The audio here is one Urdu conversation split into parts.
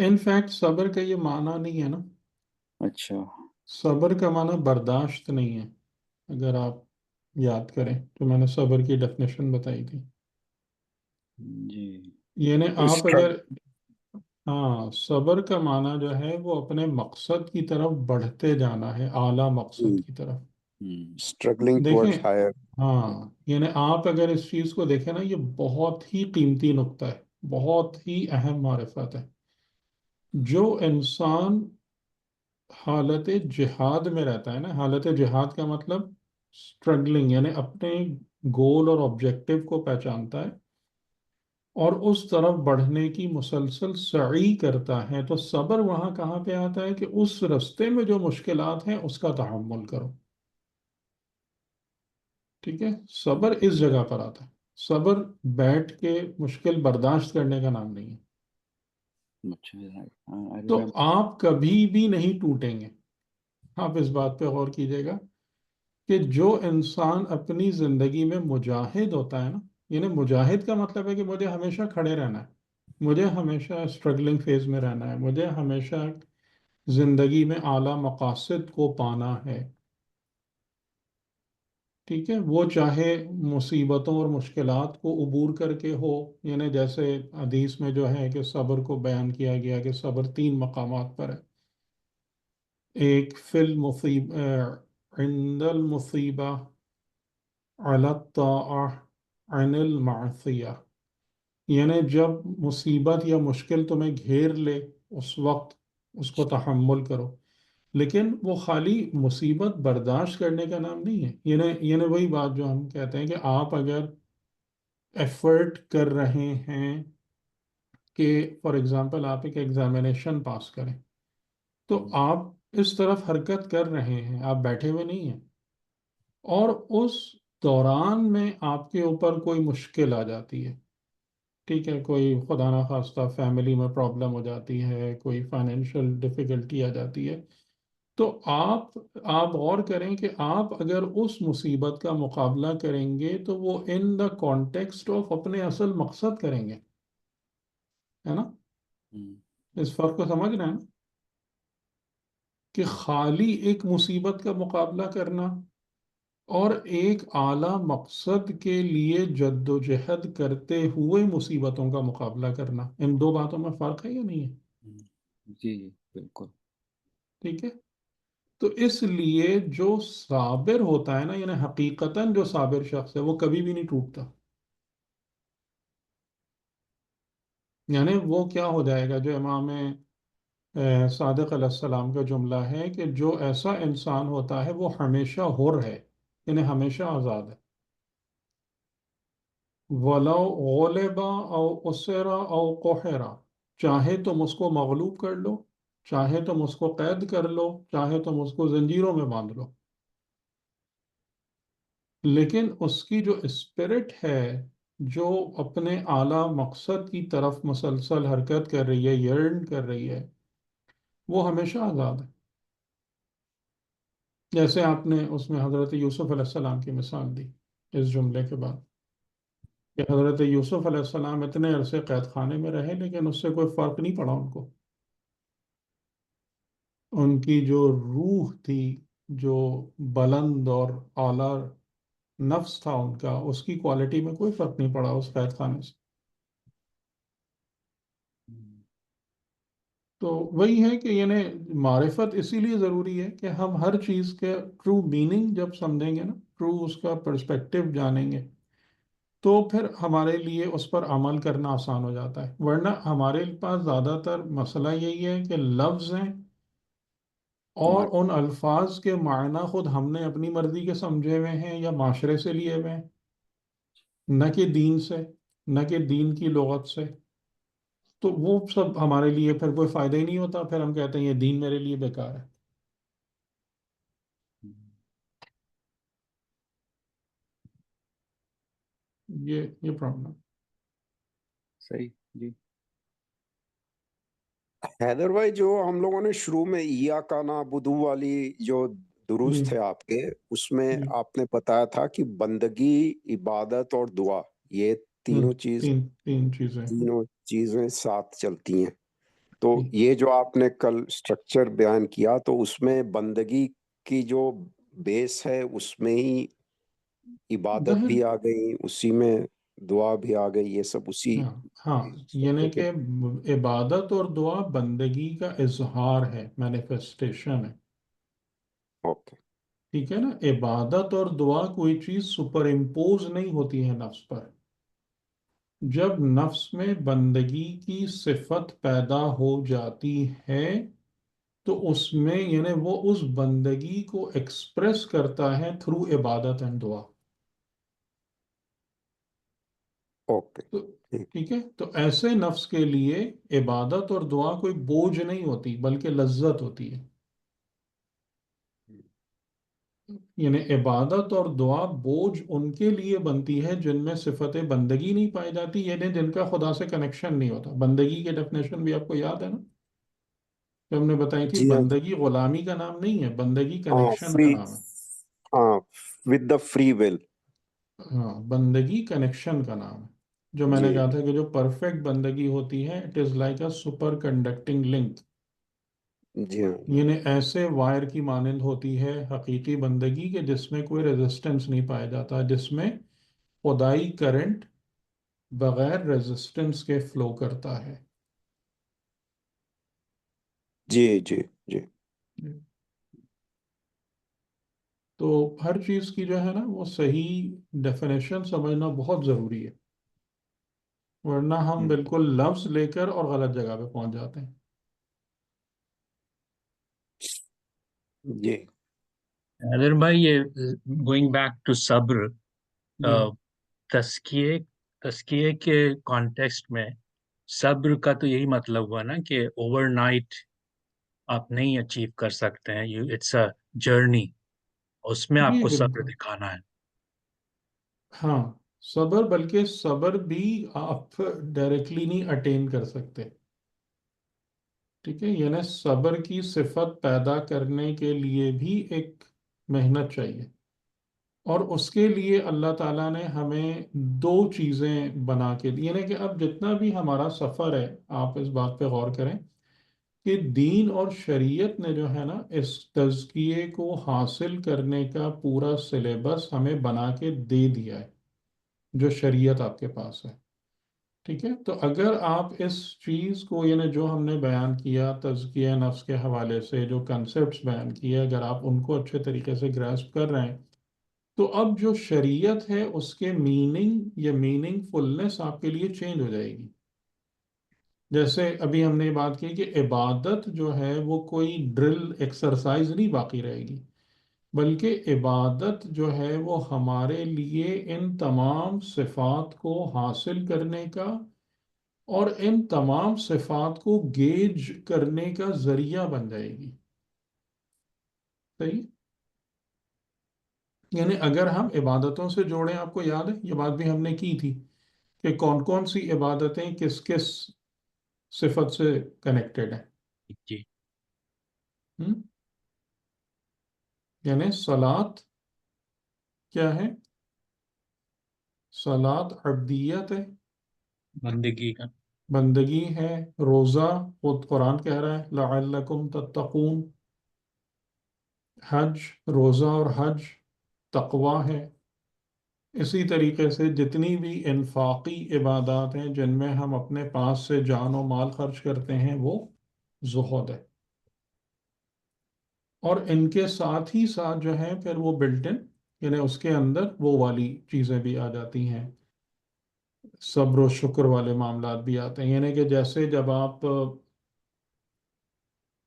ان فیکٹ صبر کا یہ معنی نہیں ہے نا. اچھا صبر کا معنی برداشت نہیں ہے. اگر آپ یاد کریں تو میں نے صبر کی ڈیفینیشن بتائی تھی. جی یعنی آپ اگر اسٹرگل ہاں، صبر کا معنی جو ہے وہ اپنے مقصد کی طرف بڑھتے جانا ہے، اعلیٰ مقصد کی طرف. اسٹرگلنگ دیکھیں، ٹورڈز ہائر. ہاں یعنی آپ اگر اس چیز کو دیکھیں نا، یہ بہت ہی قیمتی نقطہ ہے، بہت ہی اہم معرفت ہے. جو انسان حالت جہاد میں رہتا ہے نا، حالت جہاد کا مطلب اسٹرگلنگ، یعنی اپنے گول اور آبجیکٹو کو پہچانتا ہے اور اس طرف بڑھنے کی مسلسل سعی کرتا ہے، تو صبر وہاں کہاں پہ آتا ہے کہ اس رستے میں جو مشکلات ہیں اس کا تحمل کرو. ٹھیک ہے، صبر اس جگہ پر آتا ہے. صبر بیٹھ کے مشکل برداشت کرنے کا نام نہیں ہے. اچھا I تو remember. آپ کبھی بھی نہیں ٹوٹیں گے. آپ اس بات پہ غور کیجیے گا کہ جو انسان اپنی زندگی میں مجاہد ہوتا ہے نا، یعنی مجاہد کا مطلب ہے کہ مجھے ہمیشہ کھڑے رہنا ہے، مجھے ہمیشہ اسٹرگلنگ فیز میں رہنا ہے، مجھے ہمیشہ زندگی میں اعلیٰ مقاصد کو پانا ہے. ٹھیک ہے، وہ چاہے مصیبتوں اور مشکلات کو عبور کر کے ہو. یعنی جیسے حدیث میں جو ہے کہ صبر کو بیان کیا گیا کہ صبر 3 مقامات پر ہے. ایک فی المصیب عند المصیبہ، علی الطاعہ، عن المعصیہ. یعنی جب مصیبت یا مشکل تمہیں گھیر لے اس وقت اس کو تحمل کرو. لیکن وہ خالی مصیبت برداشت کرنے کا نام نہیں ہے. یعنی وہی بات جو ہم کہتے ہیں کہ آپ اگر ایفرٹ کر رہے ہیں کہ فار ایگزامپل آپ ایک ایگزامینیشن پاس کریں، تو آپ اس طرف حرکت کر رہے ہیں، آپ بیٹھے ہوئے نہیں ہیں، اور اس دوران میں آپ کے اوپر کوئی مشکل آ جاتی ہے. ٹھیک ہے، کوئی خدا نخواستہ فیملی میں پرابلم ہو جاتی ہے، کوئی فائنینشیل ڈیفیکلٹی آ جاتی ہے، تو آپ غور کریں کہ آپ اگر اس مصیبت کا مقابلہ کریں گے تو وہ ان دا کانٹیکسٹ آف اپنے اصل مقصد کریں گے. ہے نا؟ اس فرق کو سمجھ رہے ہیں نا کہ خالی ایک مصیبت کا مقابلہ کرنا اور ایک اعلیٰ مقصد کے لیے جد و جہد کرتے ہوئے مصیبتوں کا مقابلہ کرنا، ان دو باتوں میں فرق ہے یا نہیں ہے؟ جی بالکل. ٹھیک ہے، تو اس لیے جو صابر ہوتا ہے نا، یعنی حقیقتاً جو صابر شخص ہے وہ کبھی بھی نہیں ٹوٹتا. یعنی وہ کیا ہو جائے گا، جو امام صادق علیہ السلام کا جملہ ہے کہ جو ایسا انسان ہوتا ہے وہ ہمیشہ حر ہے، یعنی ہمیشہ آزاد ہے. وَلَوْ غُلِبَ أَوْ أُسِرَ أَوْ قُحِرَ، چاہے تم اس کو مغلوب کر لو، چاہے تم اس کو قید کر لو، چاہے تم اس کو زنجیروں میں باندھ لو، لیکن اس کی جو اسپرٹ ہے، جو اپنے اعلیٰ مقصد کی طرف مسلسل حرکت کر رہی ہے، یرن کر رہی ہے، وہ ہمیشہ آزاد ہے. جیسے آپ نے اس میں حضرت یوسف علیہ السلام کی مثال دی اس جملے کے بعد کہ حضرت یوسف علیہ السلام اتنے عرصے قید خانے میں رہے لیکن اس سے کوئی فرق نہیں پڑا ان کو. ان کی جو روح تھی، جو بلند اور اعلیٰ نفس تھا ان کا، اس کی کوالٹی میں کوئی فرق نہیں پڑا اس قید خانے سے. تو وہی ہے کہ یعنی معرفت اسی لیے ضروری ہے کہ ہم ہر چیز کے ٹرو میننگ جب سمجھیں گے نا، ٹرو اس کا پرسپیکٹو جانیں گے، تو پھر ہمارے لیے اس پر عمل کرنا آسان ہو جاتا ہے. ورنہ ہمارے پاس زیادہ تر مسئلہ یہی ہے کہ لفظ ہیں اور ان الفاظ کے معنی خود ہم نے اپنی مرضی کے سمجھے ہوئے ہیں یا معاشرے سے لیے ہوئے ہیں، نہ کہ دین سے، نہ کہ دین کی لغت سے. تو وہ سب ہمارے لیے پھر کوئی فائدہ ہی نہیں ہوتا، پھر ہم کہتے ہیں یہ دین میرے لیے بیکار ہے. یہ پرابلم. صحیح جی. حیدر بھائی، جو ہم لوگوں نے شروع میں ایاک نعبدو والی جو دروس جی تھے آپ کے، اس میں جی. آپ نے بتایا تھا کہ بندگی، عبادت اور دعا، یہ تینوں تین تین چیزیں. تینوں چیزیں ساتھ چلتی ہیں. تو یہ جو آپ نے کل اسٹرکچر بیان کیا تو اس میں بندگی کی جو بیس ہے اس میں ہی عبادت ظاہر بھی آ گئی، اسی میں دعا بھی آ گئی، یہ سب اسی ہاں ہاں، یعنی اسٹرکچر کے۔ کہ عبادت اور دعا بندگی کا اظہار ہے، مینیفیسٹیشن ہے، اوکے ٹھیک ہے نا؟ عبادت اور دعا کوئی چیز سپر امپوز نہیں ہوتی ہے نفس پر۔ جب نفس میں بندگی کی صفت پیدا ہو جاتی ہے تو اس میں یعنی وہ اس بندگی کو ایکسپریس کرتا ہے تھرو عبادت اینڈ دعا۔ اوکے تو ٹھیک۔ ٹھیک ہے، تو ایسے نفس کے لیے عبادت اور دعا کوئی بوجھ نہیں ہوتی بلکہ لذت ہوتی ہے۔ یعنی عبادت اور دعا بوجھ ان کے لیے بنتی ہے جن میں صفت بندگی نہیں پائی جاتی، یعنی جن کا خدا سے کنیکشن نہیں ہوتا۔ بندگی کی ڈیفینیشن بھی آپ کو یاد ہے نا، جو ہم نے بتائی تھی؟ جی ہاں جی، بندگی غلامی کا نام نہیں ہے، بندگی ہاں کنیکشن کا فری، نام ہے۔ ہاں ود دا فری ول۔ ہاں، بندگی کنیکشن کا نام ہے۔ جو میں نے جی کہا تھا کہ جو پرفیکٹ بندگی ہوتی ہے it is like a super conducting link, جی ہاں یعنی ایسے وائر کی مانند ہوتی ہے حقیقی بندگی کہ جس میں کوئی ریزسٹنس نہیں پایا جاتا، جس میں خدائی کرنٹ بغیر ریزسٹنس کے فلو کرتا ہے۔ جی جی جی تو ہر چیز کی جو ہے نا وہ صحیح ڈیفینیشن سمجھنا بہت ضروری ہے، ورنہ ہم بالکل لفظ لے کر اور غلط جگہ پہ پہنچ جاتے ہیں۔ جی اگر بھائی یہ گوئنگ بیک ٹو صبر، جی تزکیے تزکیے کے کانٹیکسٹ میں صبر کا تو یہی مطلب ہوا نا کہ اوور نائٹ آپ نہیں اچیو کر سکتے ہیں، اٹس اے جرنی، اس میں آپ جی کو صبر بالکل، دکھانا ہے۔ ہاں صبر، بلکہ صبر بھی آپ ڈائریکٹلی نہیں اٹین کر سکتے، ٹھیک ہے؟ یعنی صبر کی صفت پیدا کرنے کے لیے بھی ایک محنت چاہیے، اور اس کے لیے اللہ تعالیٰ نے ہمیں دو چیزیں بنا کے دی، یعنی کہ اب جتنا بھی ہمارا سفر ہے آپ اس بات پہ غور کریں کہ دین اور شریعت نے جو ہے نا اس تزکیے کو حاصل کرنے کا پورا سلیبس ہمیں بنا کے دے دیا ہے، جو شریعت آپ کے پاس ہے، ٹھیک ہے؟ تو اگر آپ اس چیز کو یعنی جو ہم نے بیان کیا تزکیہ نفس کے حوالے سے جو کنسپٹس بیان کیے، اگر آپ ان کو اچھے طریقے سے گراسپ کر رہے ہیں تو اب جو شریعت ہے اس کے میننگ یا میننگ فلنس آپ کے لیے چینج ہو جائے گی۔ جیسے ابھی ہم نے یہ بات کی کہ عبادت جو ہے وہ کوئی ڈرل ایکسرسائز نہیں باقی رہے گی، بلکہ عبادت جو ہے وہ ہمارے لیے ان تمام صفات کو حاصل کرنے کا اور ان تمام صفات کو گیج کرنے کا ذریعہ بن جائے گی، صحیح؟ یعنی اگر ہم عبادتوں سے جوڑیں، آپ کو یاد ہے یہ بات بھی ہم نے کی تھی کہ کون کون سی عبادتیں کس کس صفت سے کنیکٹڈ ہیں۔ جی ہم؟ یعنی صلات کیا ہے؟ صلات عبدیت ہے، بندگی کا، بندگی ہے۔ روزہ خود قرآن کہہ رہا ہے لعلکم تتقون۔ حج، روزہ اور حج تقوی ہے۔ اسی طریقے سے جتنی بھی انفاقی عبادات ہیں جن میں ہم اپنے پاس سے جان و مال خرچ کرتے ہیں وہ زہد ہے، اور ان کے ساتھ ہی ساتھ جو ہے پھر وہ بلٹن یعنی اس کے اندر وہ والی چیزیں بھی آ جاتی ہیں، صبر و شکر والے معاملات بھی آتے ہیں، یعنی کہ جیسے جب آپ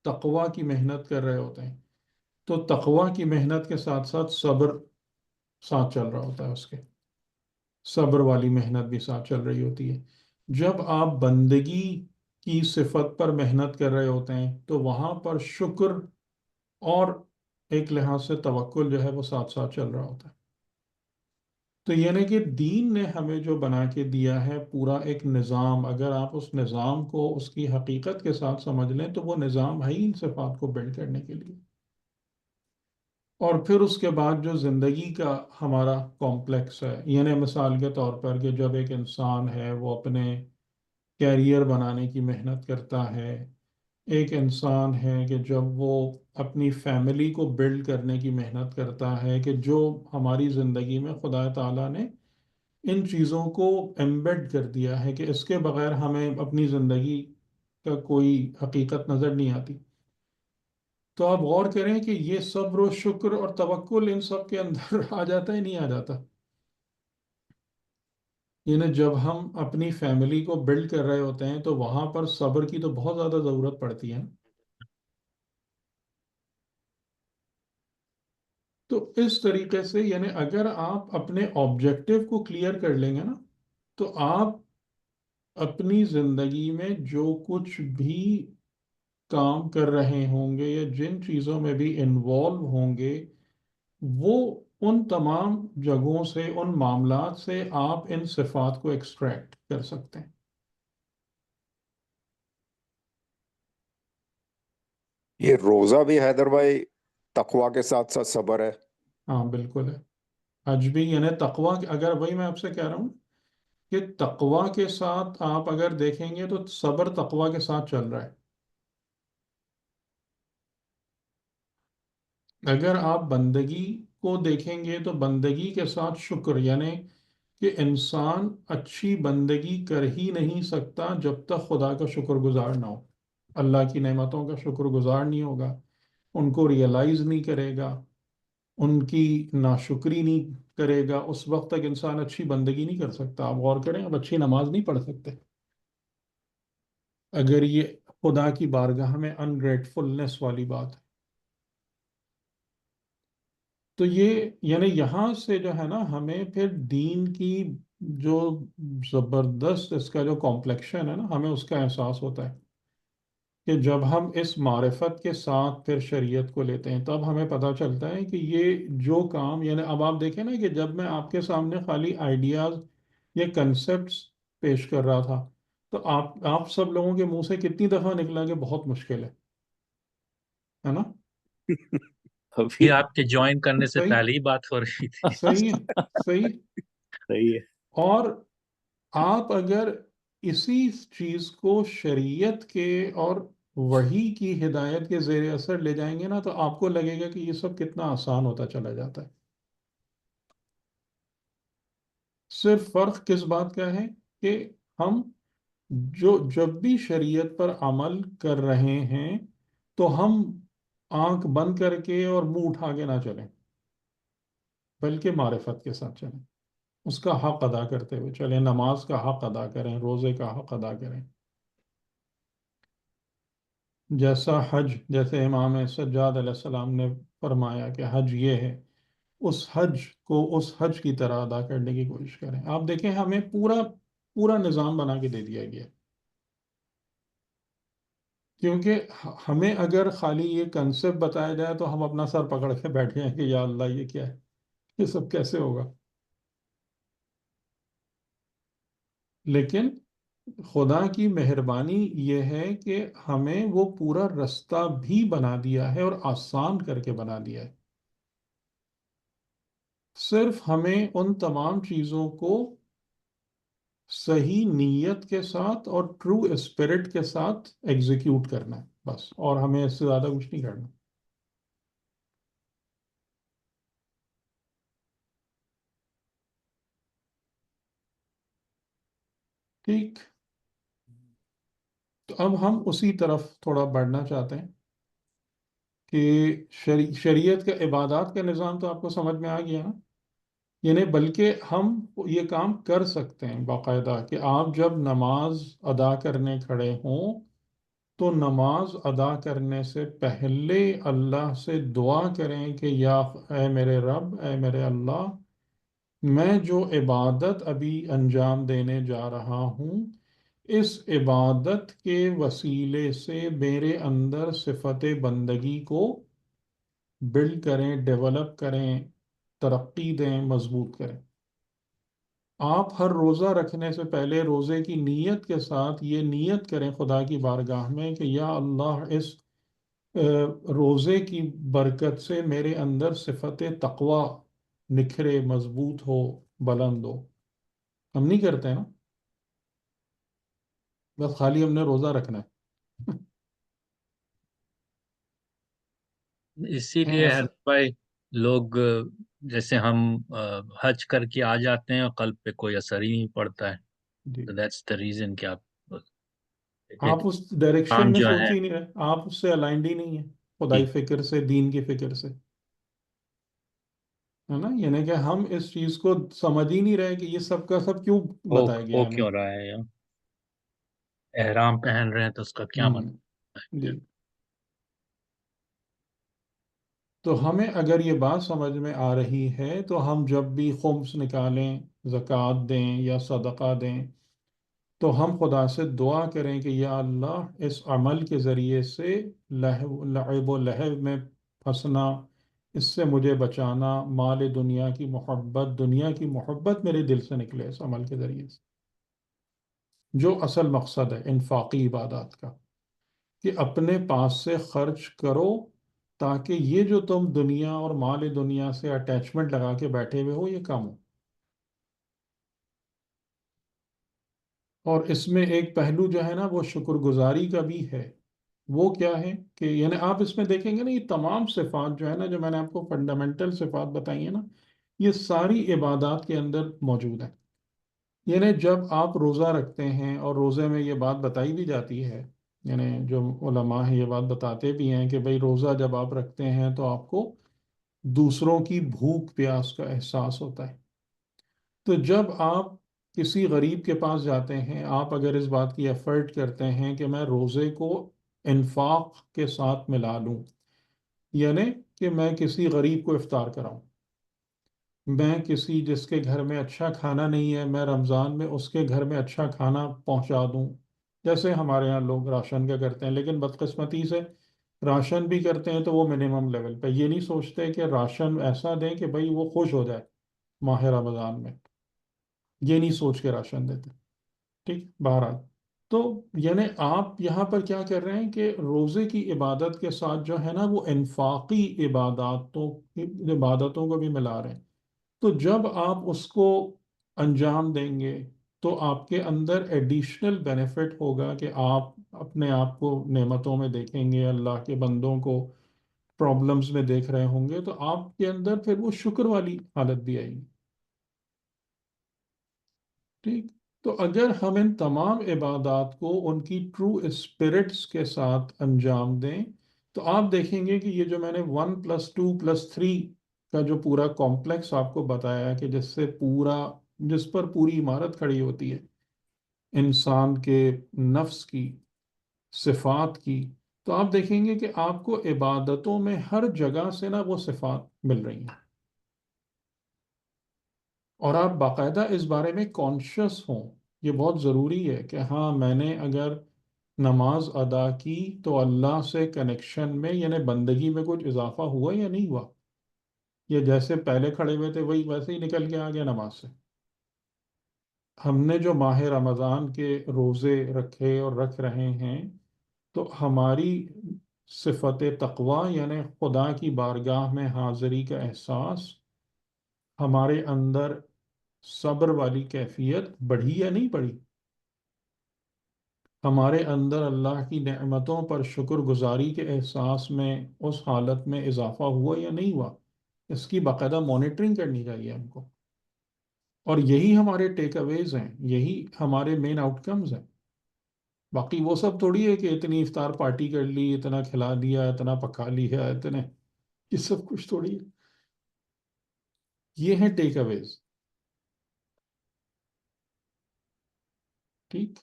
تقوی کی محنت کر رہے ہوتے ہیں تو تقوی کی محنت کے ساتھ ساتھ صبر ساتھ چل رہا ہوتا ہے، اس کے صبر والی محنت بھی ساتھ چل رہی ہوتی ہے۔ جب آپ بندگی کی صفت پر محنت کر رہے ہوتے ہیں تو وہاں پر شکر اور ایک لحاظ سے توکل جو ہے وہ ساتھ ساتھ چل رہا ہوتا ہے۔ تو یعنی کہ دین نے ہمیں جو بنا کے دیا ہے پورا ایک نظام، اگر آپ اس نظام کو اس کی حقیقت کے ساتھ سمجھ لیں تو وہ نظام ہے ہی ان صفات کو بلڈ کرنے کے لیے۔ اور پھر اس کے بعد جو زندگی کا ہمارا کمپلیکس ہے، یعنی مثال کے طور پر کہ جب ایک انسان ہے وہ اپنے کیریئر بنانے کی محنت کرتا ہے، ایک انسان ہے کہ جب وہ اپنی فیملی کو بلڈ کرنے کی محنت کرتا ہے، کہ جو ہماری زندگی میں خدا تعالیٰ نے ان چیزوں کو ایمبیڈ کر دیا ہے کہ اس کے بغیر ہمیں اپنی زندگی کا کوئی حقیقت نظر نہیں آتی، تو آپ غور کریں کہ یہ صبر و شکر اور توکل ان سب کے اندر آ جاتا ہی نہیں آ جاتا؟ یعنی جب ہم اپنی فیملی کو بلڈ کر رہے ہوتے ہیں تو وہاں پر صبر کی تو بہت زیادہ ضرورت پڑتی ہے. تو اس طریقے سے یعنی اگر آپ اپنے آبجیکٹو کو کلیئر کر لیں گے نا، تو آپ اپنی زندگی میں جو کچھ بھی کام کر رہے ہوں گے یا جن چیزوں میں بھی انوالو ہوں گے، وہ ان تمام جگہوں سے، ان معاملات سے آپ ان صفات کو ایکسٹریکٹ کر سکتے ہیں. یہ روزہ بھی حیدر بھائی تقوی کے ساتھ ساتھ صبر ہے؟ ہاں بالکل ہے. حج بھی یعنی تقوی، اگر وہی میں آپ سے کہہ رہا ہوں کہ تقوی کے ساتھ آپ اگر دیکھیں گے تو صبر تقوی کے ساتھ چل رہا ہے. اگر آپ بندگی کو دیکھیں گے تو بندگی کے ساتھ شکر، یعنی کہ انسان اچھی بندگی کر ہی نہیں سکتا جب تک خدا کا شکر گزار نہ ہو، اللہ کی نعمتوں کا شکر گزار نہیں ہوگا، ان کو ریئلائز نہیں کرے گا، ان کی ناشکری نہیں کرے گا، اس وقت تک انسان اچھی بندگی نہیں کر سکتا. آپ غور کریں، آپ اچھی نماز نہیں پڑھ سکتے اگر یہ خدا کی بارگاہ میں انگریٹفلنس والی بات ہے. تو یہ یعنی یہاں سے جو ہے نا ہمیں پھر دین کی جو زبردست اس کا جو کمپلیکشن ہے نا، ہمیں اس کا احساس ہوتا ہے کہ جب ہم اس معرفت کے ساتھ پھر شریعت کو لیتے ہیں تب ہمیں پتہ چلتا ہے کہ یہ جو کام، یعنی اب آپ دیکھیں نا کہ جب میں آپ کے سامنے خالی آئیڈیاز یا کنسپٹس پیش کر رہا تھا تو آپ سب لوگوں کے منہ سے کتنی دفعہ نکلا کہ بہت مشکل ہے نا؟ ابھی یہ آپ کے جوائن کرنے سے صحیح، پہلے ہی بات ہو رہی تھی. صحیح ہے، صحیح. صحیح ہے. اور آپ اگر اسی چیز کو شریعت کے اور وحی کی ہدایت کے زیر اثر لے جائیں گے نا تو آپ کو لگے گا کہ یہ سب کتنا آسان ہوتا چلا جاتا ہے. صرف فرق کس بات کا ہے کہ ہم جب بھی شریعت پر عمل کر رہے ہیں تو ہم آنکھ بند کر کے اور منہ اٹھا کے نہ چلیں، بلکہ معرفت کے ساتھ چلیں، اس کا حق ادا کرتے ہوئے چلیں، نماز کا حق ادا کریں، روزے کا حق ادا کریں. جیسا حج، جیسے امام سجاد علیہ السلام نے فرمایا کہ حج یہ ہے، اس حج کو اس حج کی طرح ادا کرنے کی کوشش کریں. آپ دیکھیں ہمیں پورا پورا نظام بنا کے دے دیا گیا، کیونکہ ہمیں اگر خالی یہ کنسپٹ بتایا جائے تو ہم اپنا سر پکڑ کے بیٹھ گئے ہیں کہ یا اللہ یہ کیا ہے، یہ سب کیسے ہوگا. لیکن خدا کی مہربانی یہ ہے کہ ہمیں وہ پورا رستہ بھی بنا دیا ہے اور آسان کر کے بنا دیا ہے. صرف ہمیں ان تمام چیزوں کو صحیح نیت کے ساتھ اور ٹرو اسپرٹ کے ساتھ ایگزیکیوٹ کرنا ہے بس، اور ہمیں اس سے زیادہ کچھ نہیں کرنا. ٹھیک. تو اب ہم اسی طرف تھوڑا بڑھنا چاہتے ہیں کہ شریعت کا عبادات کا نظام تو آپ کو سمجھ میں آ گیا نا. یعنی بلکہ ہم یہ کام کر سکتے ہیں باقاعدہ کہ آپ جب نماز ادا کرنے کھڑے ہوں تو نماز ادا کرنے سے پہلے اللہ سے دعا کریں کہ یا اے میرے رب، اے میرے اللہ، میں جو عبادت ابھی انجام دینے جا رہا ہوں اس عبادت کے وسیلے سے میرے اندر صفت بندگی کو بلڈ کریں، ڈیولپ کریں، ترقی دیں، مضبوط کریں. آپ ہر روزہ رکھنے سے پہلے روزے کی نیت کے ساتھ یہ نیت کریں خدا کی بارگاہ میں کہ یا اللہ اس روزے کی برکت سے میرے اندر صفت تقوی نکھرے، مضبوط ہو، بلند ہو. ہم نہیں کرتے نا، بس خالی ہم نے روزہ رکھنا ہے. اسی ہیں لیے ایسا۔ بھائی لوگ جیسے ہم حج کر کے آ جاتے ہیں اور قلب پہ کوئی اثر ہی نہیں پڑتا ہے. جی، دیٹس دا ریزن کہ آپ اس ڈائریکشن کام میں جو سوچ ہے ہی نہیں رہے، آپ اس سے الائنڈ ہی نہیں ہیں، خدائی جی فکر سے، دین کی فکر سے، ہے نا؟ یعنی کہ ہم اس چیز کو سمجھ ہی نہیں رہے کہ یہ سب کا سب کیوں بتایا گیا ہو ہے ہمیں۔ کیوں رہا ہے، یا احرام پہن رہے ہیں تو اس کا کیا ہوں، مطلب جی۔ ہے؟ تو ہمیں اگر یہ بات سمجھ میں آ رہی ہے تو ہم جب بھی خمس نکالیں، زکوٰۃ دیں یا صدقہ دیں، تو ہم خدا سے دعا کریں کہ یا اللہ اس عمل کے ذریعے سے لعب و لہو میں پھنسنا، اس سے مجھے بچانا، مال دنیا کی محبت میرے دل سے نکلے اس عمل کے ذریعے سے، جو اصل مقصد ہے انفاقی عبادات کا، کہ اپنے پاس سے خرچ کرو تاکہ یہ جو تم دنیا اور مال دنیا سے اٹیچمنٹ لگا کے بیٹھے ہوئے ہو یہ کم ہو۔ اور اس میں ایک پہلو جو ہے نا وہ شکر گزاری کا بھی ہے۔ وہ کیا ہے کہ یعنی آپ اس میں دیکھیں گے نا، یہ تمام صفات جو ہے نا، جو میں نے آپ کو فنڈامنٹل صفات بتائی ہیں نا، یہ ساری عبادات کے اندر موجود ہیں۔ یعنی جب آپ روزہ رکھتے ہیں، اور روزے میں یہ بات بتائی بھی جاتی ہے، یعنی جو علماء ہیں یہ بات بتاتے بھی ہیں کہ بھئی روزہ جب آپ رکھتے ہیں تو آپ کو دوسروں کی بھوک پیاس کا احساس ہوتا ہے۔ تو جب آپ کسی غریب کے پاس جاتے ہیں، آپ اگر اس بات کی ایفرٹ کرتے ہیں کہ میں روزے کو انفاق کے ساتھ ملا لوں، یعنی کہ میں کسی غریب کو افطار کراؤں، میں کسی جس کے گھر میں اچھا کھانا نہیں ہے، میں رمضان میں اس کے گھر میں اچھا کھانا پہنچا دوں، جیسے ہمارے ہاں لوگ راشن کا کرتے ہیں، لیکن بدقسمتی سے راشن بھی کرتے ہیں تو وہ منیمم لیول پہ، یہ نہیں سوچتے کہ راشن ایسا دیں کہ بھئی وہ خوش ہو جائے ماہ رمضان میں، یہ نہیں سوچ کے راشن دیتے، ٹھیک، بہرحال۔ تو یعنی آپ یہاں پر کیا کر رہے ہیں کہ روزے کی عبادت کے ساتھ جو ہے نا وہ انفاقی عبادتوں کو بھی ملا رہے ہیں۔ تو جب آپ اس کو انجام دیں گے تو آپ کے اندر ایڈیشنل بینیفٹ ہوگا کہ آپ اپنے آپ کو نعمتوں میں دیکھیں گے، اللہ کے بندوں کو پرابلمز میں دیکھ رہے ہوں گے، تو آپ کے اندر پھر وہ شکر والی حالت بھی آئے گی، ٹھیک۔ تو اگر ہم ان تمام عبادات کو ان کی ٹرو اسپرٹس کے ساتھ انجام دیں تو آپ دیکھیں گے کہ یہ جو میں نے 1+2+3 کا جو پورا کمپلیکس آپ کو بتایا ہے کہ جس پر پوری عمارت کھڑی ہوتی ہے انسان کے نفس کی، صفات کی، تو آپ دیکھیں گے کہ آپ کو عبادتوں میں ہر جگہ سے نا وہ صفات مل رہی ہیں، اور آپ باقاعدہ اس بارے میں کانشیس ہوں۔ یہ بہت ضروری ہے کہ ہاں میں نے اگر نماز ادا کی تو اللہ سے کنیکشن میں یعنی بندگی میں کچھ اضافہ ہوا یا نہیں ہوا، یا جیسے پہلے کھڑے ہوئے تھے وہی ویسے ہی نکل کے آ گیا نماز سے۔ ہم نے جو ماہ رمضان کے روزے رکھے اور رکھ رہے ہیں تو ہماری صفت تقوی یعنی خدا کی بارگاہ میں حاضری کا احساس، ہمارے اندر صبر والی کیفیت بڑھی یا نہیں بڑھی، ہمارے اندر اللہ کی نعمتوں پر شکر گزاری کے احساس میں اس حالت میں اضافہ ہوا یا نہیں ہوا، اس کی باقاعدہ مانیٹرنگ کرنی چاہیے ہم کو، اور یہی ہمارے ٹیک اویز ہیں، یہی ہمارے مین آؤٹ کمز ہیں۔ باقی وہ سب تھوڑی ہے کہ اتنی افطار پارٹی کر لی، اتنا کھلا دیا، اتنا پکا لیا، یہ سب کچھ تھوڑی ہے، یہ ہیں ٹیک اویز، ٹھیک۔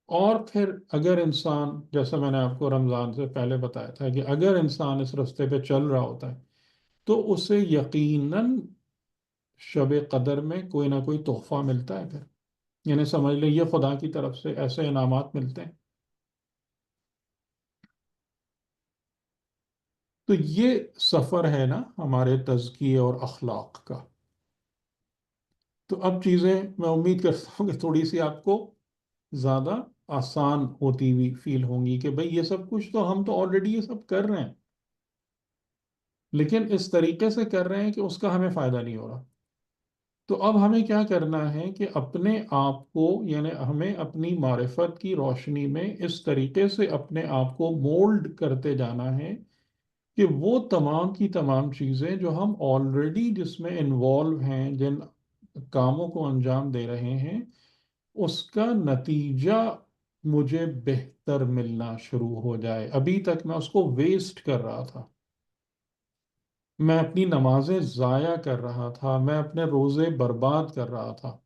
اور پھر اگر انسان، جیسا میں نے آپ کو رمضان سے پہلے بتایا تھا کہ اگر انسان اس رستے پہ چل رہا ہوتا ہے تو اسے یقیناً شب قدر میں کوئی نہ کوئی تحفہ ملتا ہے، پھر یعنی سمجھ لیں یہ خدا کی طرف سے ایسے انعامات ملتے ہیں۔ تو یہ سفر ہے نا ہمارے تزکیے اور اخلاق کا۔ تو اب چیزیں میں امید کرتا ہوں کہ تھوڑی سی آپ کو زیادہ آسان ہوتی ہوئی فیل ہوں گی کہ بھئی یہ سب کچھ تو ہم تو آلریڈی یہ سب کر رہے ہیں، لیکن اس طریقے سے کر رہے ہیں کہ اس کا ہمیں فائدہ نہیں ہو رہا۔ تو اب ہمیں کیا کرنا ہے کہ اپنے آپ کو یعنی ہمیں اپنی معرفت کی روشنی میں اس طریقے سے اپنے آپ کو مولڈ کرتے جانا ہے کہ وہ تمام کی تمام چیزیں جو ہم آلریڈی جس میں انوالو ہیں، جن کاموں کو انجام دے رہے ہیں، اس کا نتیجہ مجھے بہتر ملنا شروع ہو جائے۔ ابھی تک میں اس کو ویسٹ کر رہا تھا، میں اپنی نمازیں ضائع کر رہا تھا، میں اپنے روزے برباد کر رہا تھا۔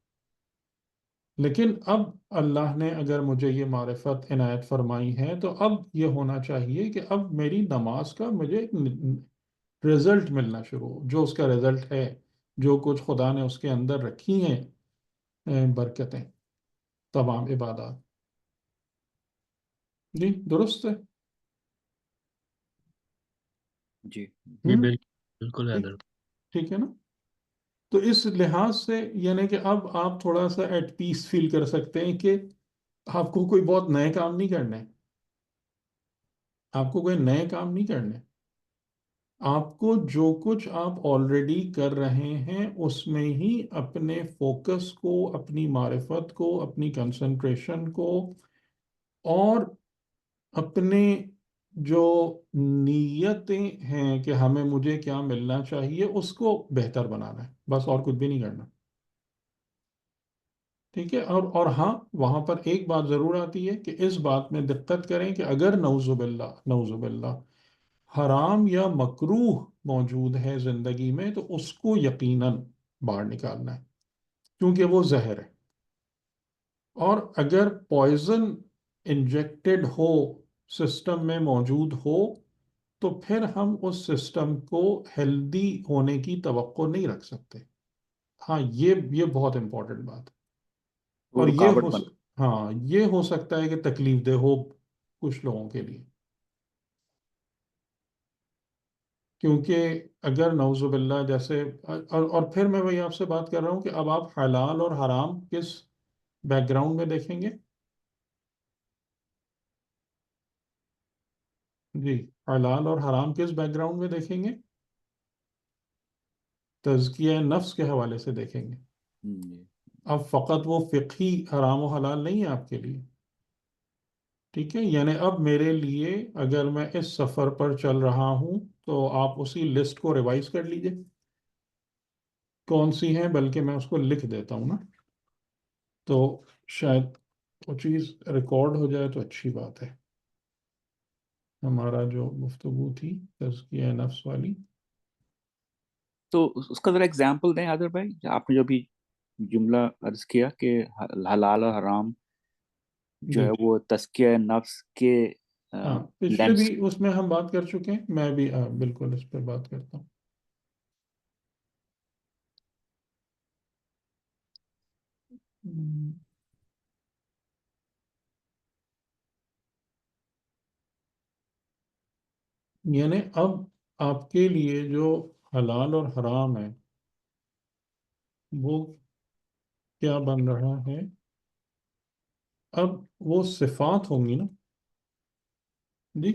لیکن اب اللہ نے اگر مجھے یہ معرفت عنایت فرمائی ہے تو اب یہ ہونا چاہیے کہ اب میری نماز کا مجھے ایک رزلٹ ملنا شروع ہو، جو اس کا رزلٹ ہے، جو کچھ خدا نے اس کے اندر رکھی ہیں برکتیں، تمام عبادات۔ جی درست ہے۔ جی جی ہم؟ بالکل ٹھیک حضرت۔ ٹھیک ہے نا؟ تو اس لحاظ سے یعنی کہ اب آپ تھوڑا سا ایٹ پیس فیل کر سکتے ہیں کہ آپ کو کوئی بہت نئے کام نہیں کرنے، آپ کو کوئی نئے کام نہیں کرنے، آپ کو جو کچھ آپ آلریڈی کر رہے ہیں اس میں ہی اپنے فوکس کو، اپنی معرفت کو، اپنی کنسنٹریشن کو، اور اپنے جو نیتیں ہیں کہ مجھے کیا ملنا چاہیے اس کو بہتر بنانا ہے، بس اور کچھ بھی نہیں کرنا۔ ٹھیک ہے؟ اور ہاں، وہاں پر ایک بات ضرور آتی ہے کہ اس بات میں دقت کریں کہ اگر نعوذ باللہ حرام یا مکروہ موجود ہے زندگی میں تو اس کو یقیناً باہر نکالنا ہے، کیونکہ وہ زہر ہے۔ اور اگر پوائزن انجیکٹڈ ہو، سسٹم میں موجود ہو، تو پھر ہم اس سسٹم کو ہیلدی ہونے کی توقع نہیں رکھ سکتے۔ ہاں، یہ بہت امپورٹنٹ بات ہے۔ وہ اور رکاوٹ بن. ہاں، یہ ہو سکتا ہے کہ تکلیف دہ ہو کچھ لوگوں کے لیے، کیونکہ اگر نعوذ باللہ جیسے اور پھر میں وہی آپ سے بات کر رہا ہوں کہ اب آپ حلال اور حرام کس بیک گراؤنڈ میں دیکھیں گے؟ جی، حلال اور حرام کس بیک گراؤنڈ میں دیکھیں گے؟ تزکیہ نفس کے حوالے سے دیکھیں گے۔ جی. اب فقط وہ فقہی حرام و حلال نہیں ہے آپ کے لیے۔ ٹھیک ہے؟ یعنی اب میرے لیے اگر میں اس سفر پر چل رہا ہوں تو آپ اسی لسٹ کو ریوائز کر لیجئے، کون سی ہیں، بلکہ میں اس کو لکھ دیتا ہوں نا، تو شاید وہ چیز ریکارڈ ہو جائے تو اچھی بات ہے۔ ہمارا جو گفتگو تھی تزکیہ نفس والی، تو اس کا ذرا اگزامپل دیں عادر بھائی، آپ نے جو بھی جملہ عرض کیا کہ حلال اور حرام جو جی ہے وہ تزکیہ نفس کے ہاں، پچھلے لینس. بھی اس میں ہم بات کر چکے ہیں، میں بھی بالکل اس پہ بات کرتا ہوں۔ ہم، یعنی اب آپ کے لیے جو حلال اور حرام ہے وہ کیا بن رہا ہے؟ اب وہ صفات ہوں گی نا جی،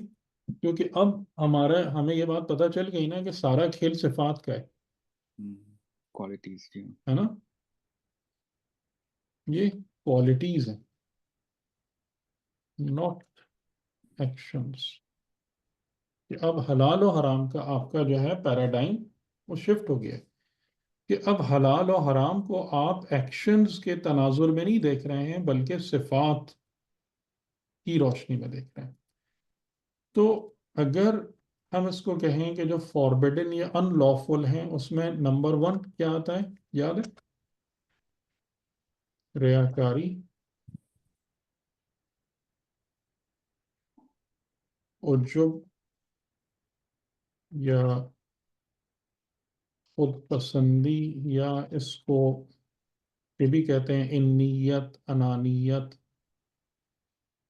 کیونکہ اب ہمیں یہ بات پتہ چل گئی نا کہ سارا کھیل صفات کا کوالٹیز. جی. ہے نا؟ یہ کوالٹیز ہیں، ناٹ ایکشنز۔ کہ اب حلال و حرام کا آپ کا جو ہے پیراڈائم وہ شفٹ ہو گیا ہے، کہ اب حلال و حرام کو آپ ایکشنز کے تناظر میں نہیں دیکھ رہے ہیں بلکہ صفات کی روشنی میں دیکھ رہے ہیں۔ تو اگر ہم اس کو کہیں کہ جو فاربیڈن یا ان لافل ہیں، اس میں نمبر 1 کیا آتا ہے؟ یاد ہے؟ ریاکاری، عجب یا خود پسندی، یا اس کو یہ بھی کہتے ہیں انیت، انانیت۔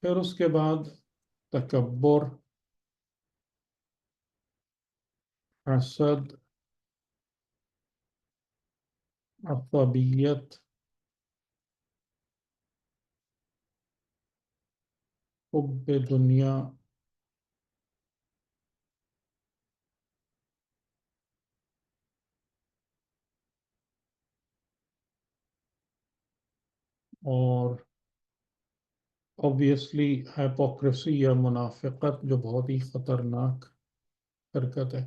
پھر اس کے بعد تکبر، حسد، عصبیت، حب دنیا، اور obviously hypocrisy یا منافقت جو بہت ہی خطرناک حرکت ہے،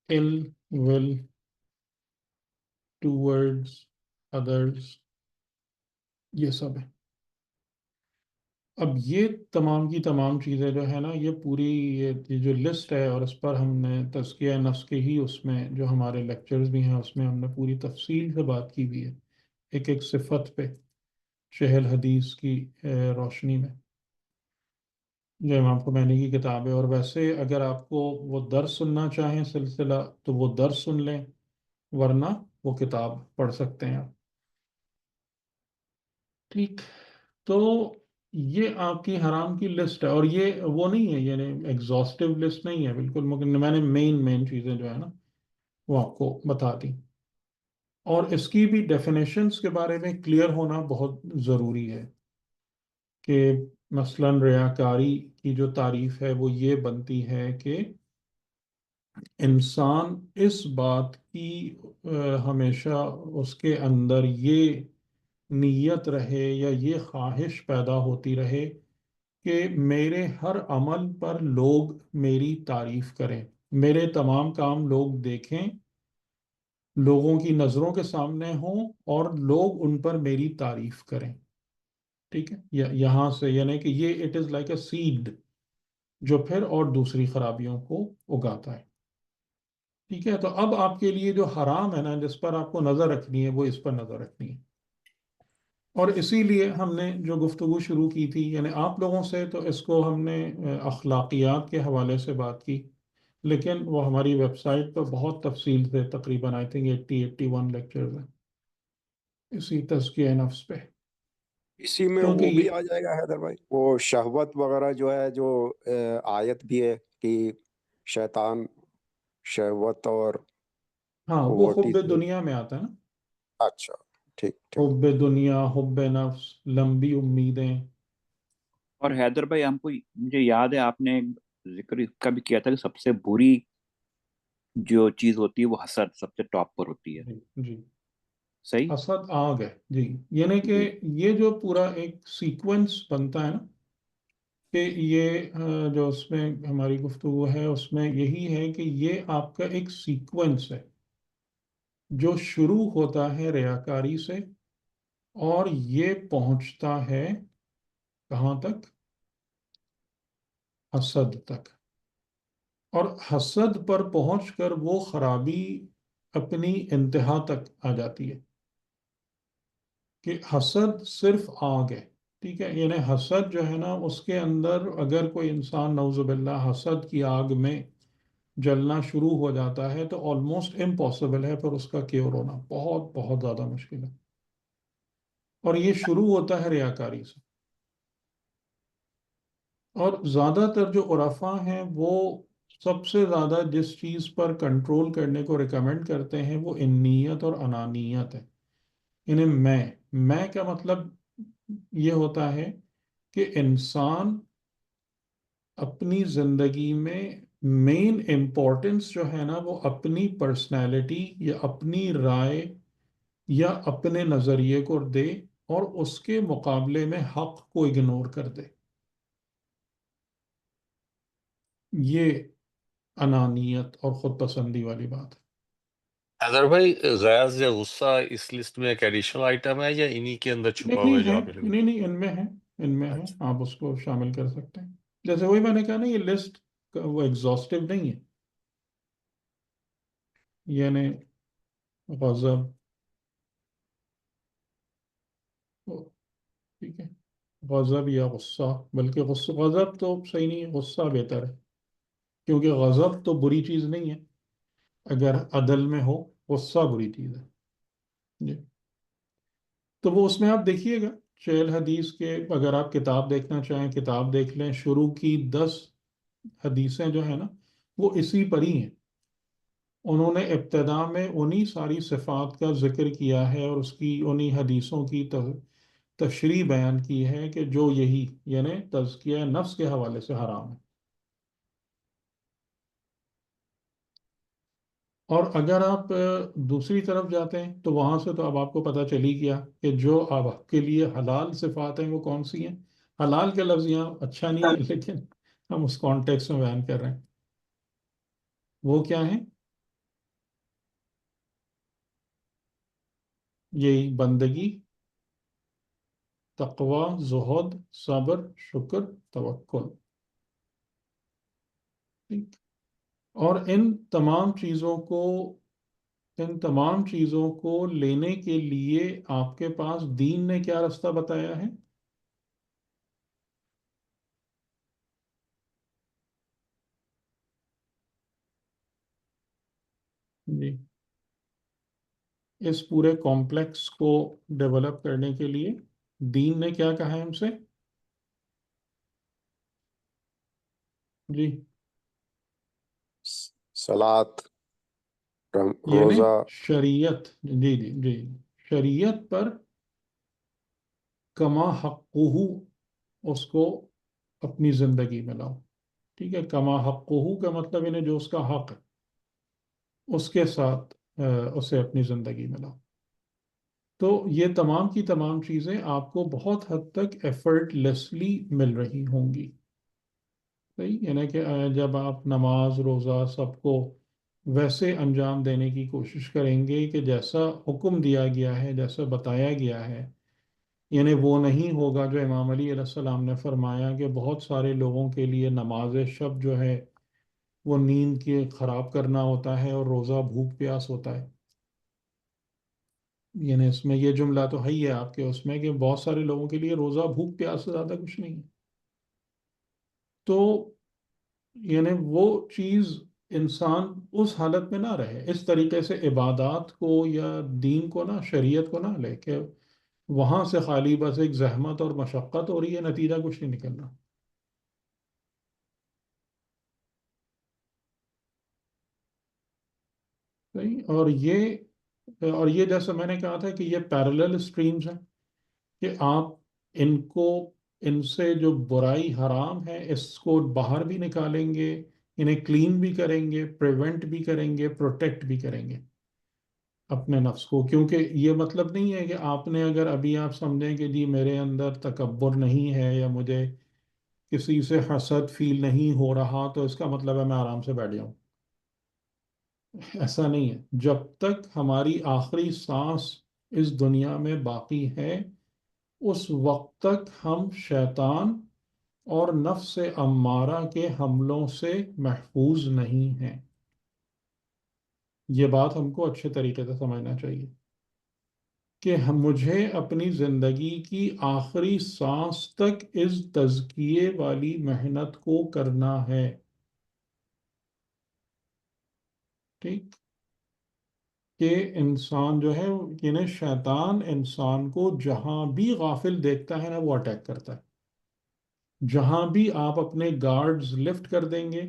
ill will towards others، یہ سب ہے۔ اب یہ تمام کی تمام چیزیں جو ہے نا، یہ پوری یہ جو لسٹ ہے، اور اس پر ہم نے تزکیہ نفس کے ہی اس میں جو ہمارے لیکچرز بھی ہیں اس میں ہم نے پوری تفصیل سے بات کی ہوئی ہے، ایک ایک صفت پہ 60 حدیث کی روشنی میں، جو امام خمینی کی کتاب ہے۔ اور ویسے اگر آپ کو وہ درس سننا چاہیں سلسلہ تو وہ درس سن لیں، ورنہ وہ کتاب پڑھ سکتے ہیں آپ۔ ٹھیک، تو یہ آپ کی حرام کی لسٹ ہے، اور یہ وہ نہیں ہے، یعنی ایگزاسٹیو لسٹ نہیں ہے بالکل، مگر میں نے مین چیزیں جو ہے نا وہ آپ کو بتا دی، اور اس کی بھی ڈیفینیشنز کے بارے میں کلیئر ہونا بہت ضروری ہے کہ مثلا ریاکاری کی جو تعریف ہے وہ یہ بنتی ہے کہ انسان اس بات کی ہمیشہ اس کے اندر یہ نیت رہے یا یہ خواہش پیدا ہوتی رہے کہ میرے ہر عمل پر لوگ میری تعریف کریں، میرے تمام کام لوگ دیکھیں، لوگوں کی نظروں کے سامنے ہوں، اور لوگ ان پر میری تعریف کریں۔ ٹھیک ہے، یہاں سے یعنی کہ یہ it is like a said جو پھر اور دوسری خرابیوں کو اگاتا ہے۔ ٹھیک ہے، تو اب آپ کے لیے جو حرام ہے نا، جس پر آپ کو نظر رکھنی ہے، وہ اس پر نظر رکھنی ہے۔ اور اسی لیے ہم نے جو گفتگو شروع کی تھی، یعنی آپ لوگوں سے، تو اس کو ہم نے اخلاقیات کے حوالے سے بات کی، لیکن وہ ہماری ویب سائٹ پر بہت تفصیل سے تقریباً آئی تھنک 81 لیکچرز ہیں اسی تزکیہ نفس پہ، اسی میں کیونکہ وہ بھی یہ آ جائے گا حیدر بھائی، وہ شہوت وغیرہ جو ہے، جو آیت بھی ہے کہ شیطان شہوت اور ہاں وہ قوتی حب سے۔ دنیا میں آتا ہے نا، اچھا، ٹھیک ٹھیک۔ حب دنیا، حب نفس، لمبی امیدیں۔ اور حیدر بھائی ہم کو مجھے یاد ہے آپ نے ذکر اس کا بھی کیا تھا کہ سب سے بری جو چیز ہوتی ہے وہ حسد سب سے ٹاپ پر ہوتی ہے، جی جی، صحیح؟ حسد آگ ہے جی، یعنی کہ جی یہ جو پورا ایک سیکوینس بنتا ہے نا، کہ یہ جو اس میں ہماری گفتگو ہے اس میں یہی ہے کہ یہ آپ کا ایک سیکوینس ہے جو شروع ہوتا ہے ریاکاری سے، اور یہ پہنچتا ہے کہاں تک؟ حسد تک، اور حسد پر پہنچ کر وہ خرابی اپنی انتہا تک آ جاتی ہے، کہ حسد صرف آگ ہے۔ ٹھیک ہے، یعنی حسد جو ہے نا، اس کے اندر اگر کوئی انسان نعوذ باللہ حسد کی آگ میں جلنا شروع ہو جاتا ہے تو آلموسٹ امپاسبل ہے پھر اس کا کیور ہونا، بہت بہت زیادہ مشکل ہے، اور یہ شروع ہوتا ہے ریاکاری سے۔ اور زیادہ تر جو عرفاء ہیں وہ سب سے زیادہ جس چیز پر کنٹرول کرنے کو ریکمینڈ کرتے ہیں وہ انیت اور انانیت ہے، یعنی میں کا مطلب یہ ہوتا ہے کہ انسان اپنی زندگی میں مین امپورٹنس جو ہے نا وہ اپنی پرسنالٹی یا اپنی رائے یا اپنے نظریے کو دے، اور اس کے مقابلے میں حق کو اگنور کر دے۔ یہ انانیت اور خود پسندی والی بات ہے۔ حیدر بھائی، غیظ یا غصہ اس لسٹ میں ایک ایڈیشنل آئٹم ہے یا انہی کے اندر چھپا نہیں ہوا ہے نہیں جو ہے، آپ نے؟ نہیں نہیں، ان میں ہے، ان میں ہے، اچھا آپ اس کو شامل کر سکتے ہیں۔ جیسے وہی میں نے کہا نا، یہ لسٹ وہ ایگزاسٹیو نہیں ہے، یعنی غضب، ٹھیک ہے، غضب یا غصہ، بلکہ غضب تو صحیح نہیں ہے، غصہ بہتر ہے، کیونکہ غضب تو بری چیز نہیں ہے اگر عدل میں ہو، غصہ بری چیز ہے جی۔ تو وہ اس میں آپ دیکھیے گا 60 حدیث کے، اگر آپ کتاب دیکھنا چاہیں کتاب دیکھ لیں، شروع کی 10 حدیثیں جو ہیں نا وہ اسی پر ہی ہیں، انہوں نے ابتدا میں انہی ساری صفات کا ذکر کیا ہے، اور اس کی انہی حدیثوں کی تشریح بیان کی ہے کہ جو یہی یعنی تزکیہ نفس کے حوالے سے حرام ہے۔ اور اگر آپ دوسری طرف جاتے ہیں تو وہاں سے تو اب آپ کو پتہ چلی گیا کہ جو اب آپ کے لیے حلال صفات ہیں وہ کون سی ہیں۔ حلال کے لفظ یہاں اچھا نہیں ہے، لیکن ہم اس کانٹیکس میں بیان کر رہے ہیں. وہ کیا ہے؟ یہی بندگی، تقوی، زہد، صبر، شکر، توکل. ٹھیک. اور ان تمام چیزوں کو لینے کے لیے آپ کے پاس دین نے کیا راستہ بتایا ہے؟ جی، اس پورے کمپلیکس کو ڈیولپ کرنے کے لیے دین نے کیا کہا ہے ہم سے؟ جی، صلات، یعنی روزہ، شریعت. جی جی جی، شریعت پر کما حقہ، اس کو اپنی زندگی میں لاؤ. ٹھیک ہے، کما حقہ کا مطلب انہیں جو اس کا حق ہے اس کے ساتھ اسے اپنی زندگی میں لاؤ. تو یہ تمام کی تمام چیزیں آپ کو بہت حد تک ایفرٹ لیسلی مل رہی ہوں گی. صحیح، یعنی کہ جب آپ نماز روزہ سب کو ویسے انجام دینے کی کوشش کریں گے کہ جیسا حکم دیا گیا ہے، جیسا بتایا گیا ہے، یعنی وہ نہیں ہوگا جو امام علی علیہ السلام نے فرمایا کہ بہت سارے لوگوں کے لیے نماز شب جو ہے وہ نیند کے خراب کرنا ہوتا ہے اور روزہ بھوک پیاس ہوتا ہے. یعنی اس میں یہ جملہ تو ہے ہی ہے آپ کے اس میں کہ بہت سارے لوگوں کے لیے روزہ بھوک پیاس سے زیادہ کچھ نہیں ہے. تو یعنی وہ چیز انسان اس حالت میں نہ رہے، اس طریقے سے عبادات کو یا دین کو نہ، شریعت کو نہ لے کہ وہاں سے خالی بس ایک زحمت اور مشقت ہو رہی ہے، نتیجہ کچھ نہیں نکل رہا. صحیح. اور یہ جیسے میں نے کہا تھا کہ یہ پیرلل اسٹریمز ہیں کہ آپ ان سے جو برائی حرام ہے اس کو باہر بھی نکالیں گے، انہیں کلین بھی کریں گے، پریونٹ بھی کریں گے، پروٹیکٹ بھی کریں گے اپنے نفس کو. کیونکہ یہ مطلب نہیں ہے کہ آپ نے اگر ابھی آپ سمجھیں کہ جی میرے اندر تکبر نہیں ہے یا مجھے کسی سے حسد فیل نہیں ہو رہا تو اس کا مطلب ہے میں آرام سے بیٹھ جاؤں. ایسا نہیں ہے. جب تک ہماری آخری سانس اس دنیا میں باقی ہے اس وقت تک ہم شیطان اور نفس امارہ کے حملوں سے محفوظ نہیں ہیں. یہ بات ہم کو اچھے طریقے سے سمجھنا چاہیے کہ مجھے اپنی زندگی کی آخری سانس تک اس تزکیے والی محنت کو کرنا ہے. ٹھیک. کہ انسان جو ہے یعنی شیطان انسان کو جہاں بھی غافل دیکھتا ہے نا وہ اٹیک کرتا ہے. جہاں بھی آپ اپنے گارڈز لفٹ کر دیں گے،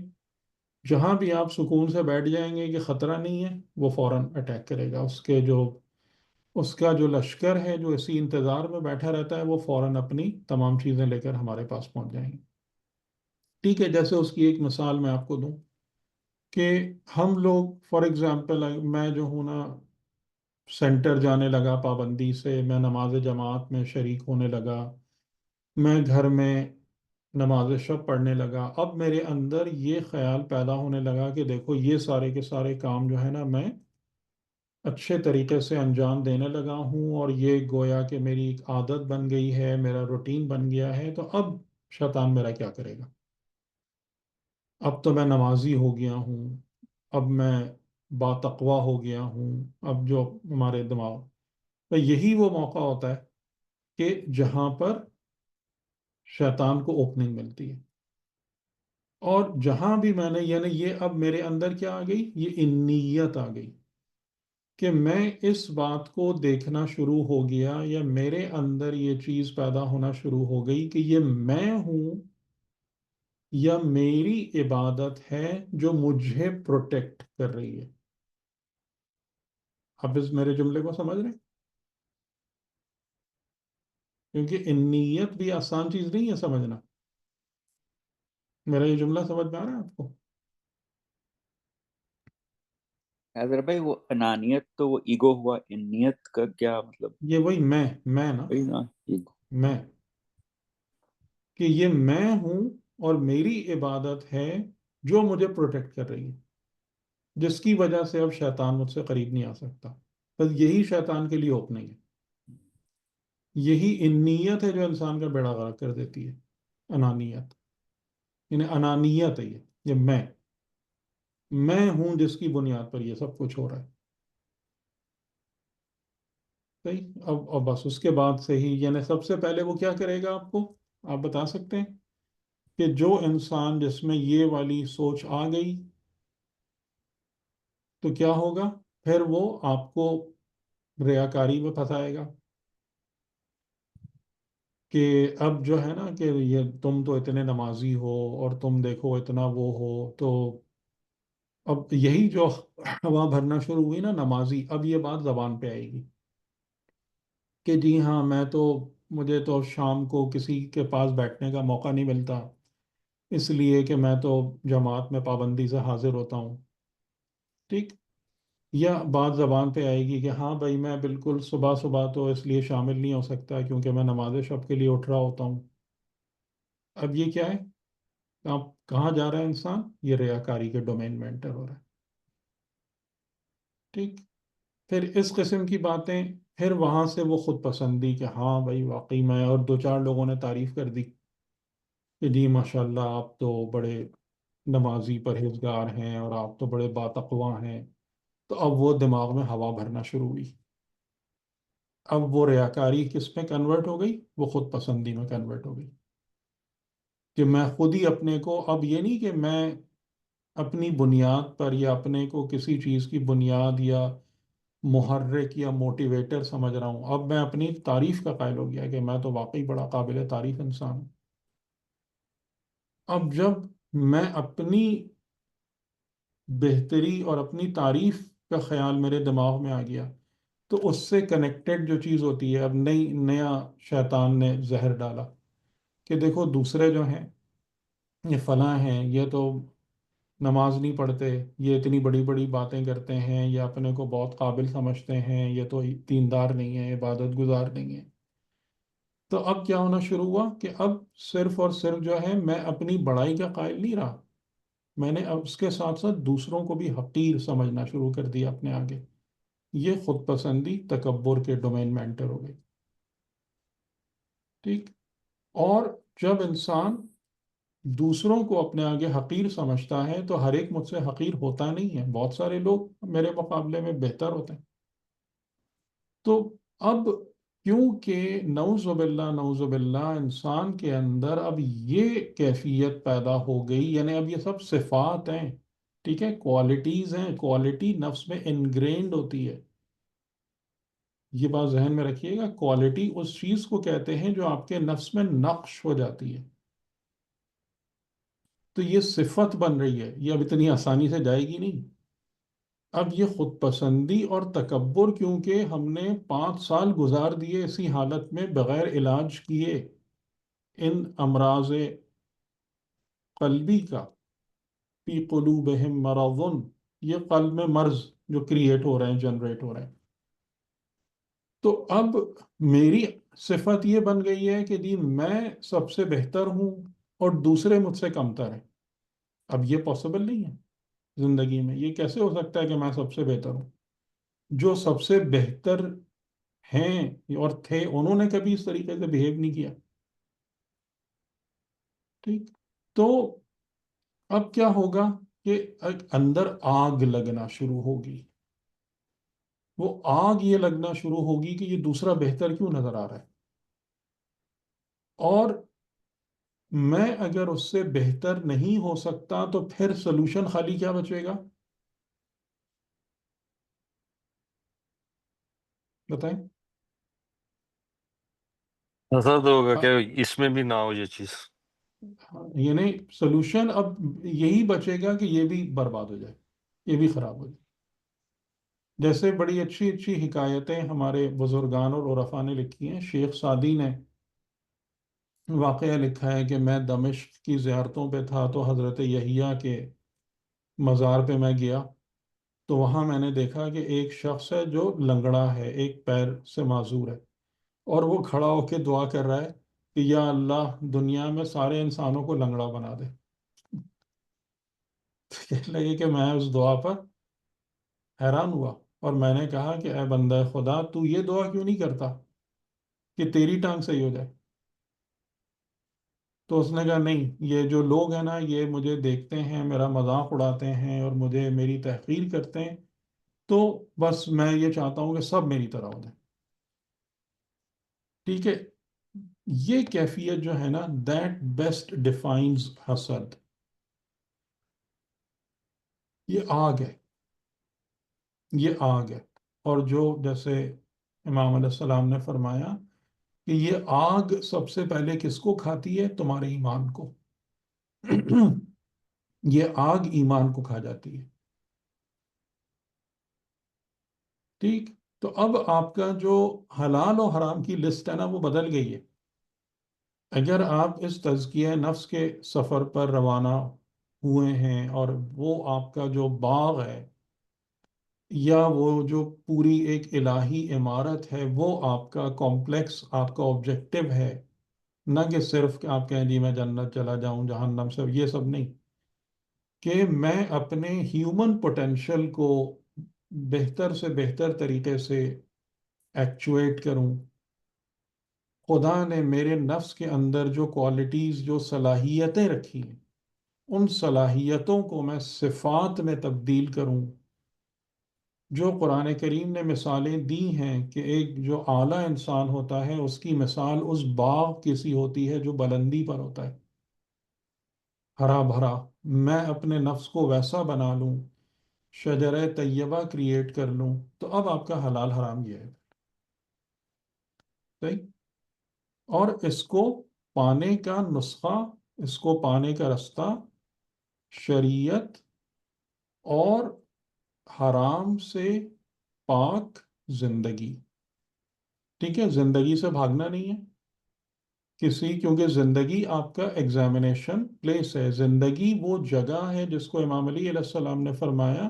جہاں بھی آپ سکون سے بیٹھ جائیں گے کہ خطرہ نہیں ہے، وہ فوراً اٹیک کرے گا. اس کا جو لشکر ہے جو اسی انتظار میں بیٹھا رہتا ہے وہ فوراً اپنی تمام چیزیں لے کر ہمارے پاس پہنچ جائیں گے. ٹھیک ہے. جیسے اس کی ایک مثال میں آپ کو دوں کہ ہم لوگ فار ایگزامپل میں جو ہوں نا سینٹر جانے لگا پابندی سے، میں نماز جماعت میں شریک ہونے لگا، میں گھر میں نماز شب پڑھنے لگا. اب میرے اندر یہ خیال پیدا ہونے لگا کہ دیکھو یہ سارے کے سارے کام جو ہے نا میں اچھے طریقے سے انجام دینے لگا ہوں اور یہ گویا کہ میری ایک عادت بن گئی ہے، میرا روٹین بن گیا ہے، تو اب شیطان میرا کیا کرے گا؟ اب تو میں نمازی ہو گیا ہوں، اب میں باتقوا ہو گیا ہوں. اب جو ہمارے دماغ تو یہی وہ موقع ہوتا ہے کہ جہاں پر شیطان کو اوپننگ ملتی ہے. اور جہاں بھی میں نے یعنی یہ اب میرے اندر کیا آ گئی، یہ انیت آ گئی کہ میں اس بات کو دیکھنا شروع ہو گیا یا میرے اندر یہ چیز پیدا ہونا شروع ہو گئی کہ یہ میں ہوں یا میری عبادت ہے جو مجھے پروٹیکٹ کر رہی ہے. آپ اس میرے جملے کو سمجھ رہے ہیں؟ کیونکہ نیت بھی آسان چیز نہیں ہے سمجھنا. میرا یہ جملہ سمجھ میں آ رہا ہے آپ کو؟ حیدر بھائی وہ انانیت تو وہ ایگو ہوا، انیت کا کیا مطلب؟ یہ وہی میں نا، وہی نا ایگو. میں کہ یہ میں ہوں اور میری عبادت ہے جو مجھے پروٹیکٹ کر رہی ہے، جس کی وجہ سے اب شیطان مجھ سے قریب نہیں آ سکتا. بس یہی شیطان کے لیے اوپننگ ہے. یہی انیت ہے جو انسان کا بیڑا غرق کر دیتی ہے. انانیت، یعنی انانیت ہے یہ میں ہوں جس کی بنیاد پر یہ سب کچھ ہو رہا ہے. صحیح. اب بس اس کے بعد سے ہی، یعنی سب سے پہلے وہ کیا کرے گا، آپ کو آپ بتا سکتے ہیں کہ جو انسان جس میں یہ والی سوچ آ گئی تو کیا ہوگا؟ پھر وہ آپ کو ریاکاری میں پھنسائے گا کہ اب جو ہے نا کہ یہ تم تو اتنے نمازی ہو اور تم دیکھو اتنا وہ ہو. تو اب یہی جو ہوا بھرنا شروع ہوئی نا نمازی، اب یہ بات زبان پہ آئے گی کہ جی ہاں مجھے تو شام کو کسی کے پاس بیٹھنے کا موقع نہیں ملتا، اس لیے کہ میں تو جماعت میں پابندی سے حاضر ہوتا ہوں. ٹھیک. یا بات زبان پہ آئے گی کہ ہاں بھائی میں بالکل صبح صبح تو اس لیے شامل نہیں ہو سکتا کیونکہ میں نماز شب کے لیے اٹھ رہا ہوتا ہوں. اب یہ کیا ہے؟ آپ کہاں جا رہا ہے انسان؟ یہ ریاکاری کے ڈومین میں انٹر ہو رہا ہے. ٹھیک. پھر اس قسم کی باتیں، پھر وہاں سے وہ خود پسندی کہ ہاں بھائی واقعی میں، اور دو چار لوگوں نے تعریف کر دی کہ جی ماشاءاللہ آپ تو بڑے نمازی پرہیزگار ہیں اور آپ تو بڑے باتقوا ہیں. تو اب وہ دماغ میں ہوا بھرنا شروع ہوئی. اب وہ ریاکاری کس میں کنورٹ ہو گئی؟ وہ خود پسندی میں کنورٹ ہو گئی کہ میں خود ہی اپنے کو، اب یہ نہیں کہ میں اپنی بنیاد پر یا اپنے کو کسی چیز کی بنیاد یا محرک یا موٹیویٹر سمجھ رہا ہوں، اب میں اپنی تعریف کا قائل ہو گیا کہ میں تو واقعی بڑا قابل تعریف انسان ہوں. اب جب میں اپنی بہتری اور اپنی تعریف کا خیال میرے دماغ میں آ گیا تو اس سے کنیکٹڈ جو چیز ہوتی ہے، اب نیا شیطان نے زہر ڈالا کہ دیکھو دوسرے جو ہیں یہ فلاں ہیں، یہ تو نماز نہیں پڑھتے، یہ اتنی بڑی بڑی باتیں کرتے ہیں، یہ اپنے کو بہت قابل سمجھتے ہیں، یہ تو دیندار نہیں ہیں، عبادت گزار نہیں ہیں. تو اب کیا ہونا شروع ہوا کہ اب صرف اور صرف جو ہے میں اپنی بڑائی کا قائل نہیں رہا، میں نے اب اس کے ساتھ ساتھ دوسروں کو بھی حقیر سمجھنا شروع کر دیا اپنے آگے. یہ خود پسندی تکبر کے ڈومین میں انٹر ہو گئی. ٹھیک. اور جب انسان دوسروں کو اپنے آگے حقیر سمجھتا ہے تو ہر ایک مجھ سے حقیر ہوتا نہیں ہے، بہت سارے لوگ میرے مقابلے میں بہتر ہوتے ہیں. تو اب کیونکہ نعوذ باللہ انسان کے اندر اب یہ کیفیت پیدا ہو گئی، یعنی اب یہ سب صفات ہیں، ٹھیک ہے، کوالٹیز ہیں. کوالٹی نفس میں انگرینڈ ہوتی ہے. یہ بات ذہن میں رکھیے گا، کوالٹی اس چیز کو کہتے ہیں جو آپ کے نفس میں نقش ہو جاتی ہے. تو یہ صفت بن رہی ہے، یہ اب اتنی آسانی سے جائے گی نہیں. اب یہ خود پسندی اور تکبر، کیونکہ ہم نے 5 سال گزار دیے اسی حالت میں بغیر علاج کیے ان امراض قلبی کا، فی قلوبہم مرض، یہ قلب میں مرض جو کریٹ ہو رہے ہیں، جنریٹ ہو رہے ہیں. تو اب میری صفت یہ بن گئی ہے کہ جی میں سب سے بہتر ہوں اور دوسرے مجھ سے کمتر ہیں. اب یہ پاسبل نہیں ہے زندگی میں. یہ کیسے ہو سکتا ہے کہ میں سب سے بہتر ہوں؟ جو سب سے بہتر ہیں اور تھے انہوں نے کبھی اس طریقے سے بہیو نہیں کیا. ٹھیک. تو اب کیا ہوگا کہ اندر آگ لگنا شروع ہوگی. وہ آگ یہ لگنا شروع ہوگی کہ یہ دوسرا بہتر کیوں نظر آ رہا ہے، اور میں اگر اس سے بہتر نہیں ہو سکتا تو پھر سلوشن خالی کیا بچے گا؟ بتائیں. حسد ہوگا کہ اس میں بھی نہ ہو یہ چیز. یعنی سلوشن اب یہی بچے گا کہ یہ بھی برباد ہو جائے، یہ بھی خراب ہو جائے. جیسے بڑی اچھی اچھی حکایتیں ہمارے بزرگان اور عرفا نے لکھی ہیں. شیخ سعدی نے واقعہ لکھا ہے کہ میں دمشق کی زیارتوں پہ تھا تو حضرت یحییٰ کے مزار پہ میں گیا تو وہاں میں نے دیکھا کہ ایک شخص ہے جو لنگڑا ہے، ایک پیر سے معذور ہے، اور وہ کھڑا ہو کے دعا کر رہا ہے کہ یا اللہ دنیا میں سارے انسانوں کو لنگڑا بنا دے. کہنے لگے کہ میں اس دعا پر حیران ہوا اور میں نے کہا کہ اے بندہ خدا تو یہ دعا کیوں نہیں کرتا کہ تیری ٹانگ صحیح ہو جائے. تو اس نے کہا نہیں، یہ جو لوگ ہیں نا یہ مجھے دیکھتے ہیں، میرا مذاق اڑاتے ہیں اور مجھے میری تحقیر کرتے ہیں، تو بس میں یہ چاہتا ہوں کہ سب میری طرح ہو جائیں. ٹھیک ہے، یہ کیفیت جو ہے نا دیٹ بیسٹ ڈیفائنز حسد. یہ آگ ہے، یہ آگ ہے. اور جو جیسے امام علیہ السلام نے فرمایا کہ یہ آگ سب سے پہلے کس کو کھاتی ہے؟ تمہارے ایمان کو. یہ آگ ایمان کو کھا جاتی ہے. ٹھیک، تو اب آپ کا جو حلال و حرام کی لسٹ ہے نا وہ بدل گئی ہے. اگر آپ اس تزکیہ نفس کے سفر پر روانہ ہوئے ہیں اور وہ آپ کا جو باغ ہے یا وہ جو پوری ایک الہی عمارت ہے وہ آپ کا کمپلیکس، آپ کا آبجیکٹو ہے، نہ کہ صرف کہ آپ کہیں جی میں جنت چلا جاؤں جہنم سے، یہ سب نہیں، کہ میں اپنے ہیومن پوٹینشل کو بہتر سے بہتر طریقے سے ایکچویٹ کروں. خدا نے میرے نفس کے اندر جو کوالٹیز، جو صلاحیتیں رکھی ہیں، ان صلاحیتوں کو میں صفات میں تبدیل کروں. جو قرآن کریم نے مثالیں دی ہیں کہ ایک جو اعلیٰ انسان ہوتا ہے اس کی مثال اس باغ کی سی ہوتی ہے جو بلندی پر ہوتا ہے، ہرا بھرا. میں اپنے نفس کو ویسا بنا لوں، شجرہ طیبہ کریٹ کر لوں، تو اب آپ کا حلال حرام یہ ہے. صحیح؟ اور اس کو پانے کا نسخہ، اس کو پانے کا رستہ شریعت اور حرام سے پاک زندگی. ٹھیک ہے، زندگی سے بھاگنا نہیں ہے کیونکہ زندگی آپ کا ایگزامینیشن پلیس ہے. زندگی وہ جگہ ہے جس کو امام علی علیہ السلام نے فرمایا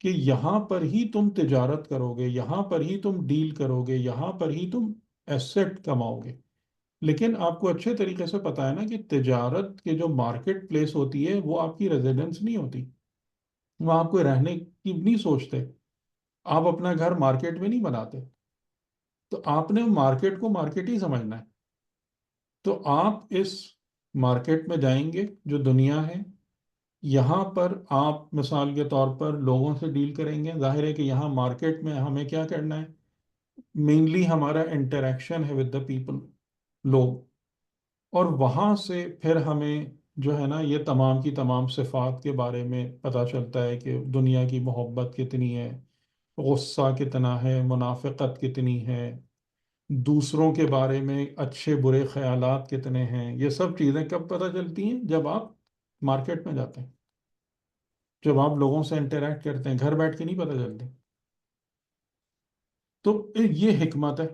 کہ یہاں پر ہی تم تجارت کرو گے، یہاں پر ہی تم ڈیل کرو گے، یہاں پر ہی تم ایسٹ کماؤ گے. لیکن آپ کو اچھے طریقے سے پتا ہے نا کہ تجارت کے جو مارکیٹ پلیس ہوتی ہے وہ آپ کی ریزیڈنس نہیں ہوتی، وہ آپ کو رہنے کی نہیں سوچتے. آپ اپنا گھر مارکیٹ میں نہیں بناتے، تو آپ نے مارکیٹ کو مارکیٹ ہی سمجھنا ہے. تو آپ اس مارکیٹ میں جائیں گے جو دنیا ہے، یہاں پر آپ مثال کے طور پر لوگوں سے ڈیل کریں گے. ظاہر ہے کہ یہاں مارکیٹ میں ہمیں کیا کرنا ہے؟ مینلی ہمارا انٹریکشن ہے ود دا پیپل، لوگ. اور وہاں سے پھر ہمیں جو ہے نا یہ تمام کی تمام صفات کے بارے میں پتہ چلتا ہے کہ دنیا کی محبت کتنی ہے، غصہ کتنا ہے، منافقت کتنی ہے، دوسروں کے بارے میں اچھے برے خیالات کتنے ہیں. یہ سب چیزیں کب پتہ چلتی ہیں؟ جب آپ مارکیٹ میں جاتے ہیں، جب آپ لوگوں سے انٹریکٹ کرتے ہیں. گھر بیٹھ کے نہیں پتہ چلتی. تو یہ حکمت ہے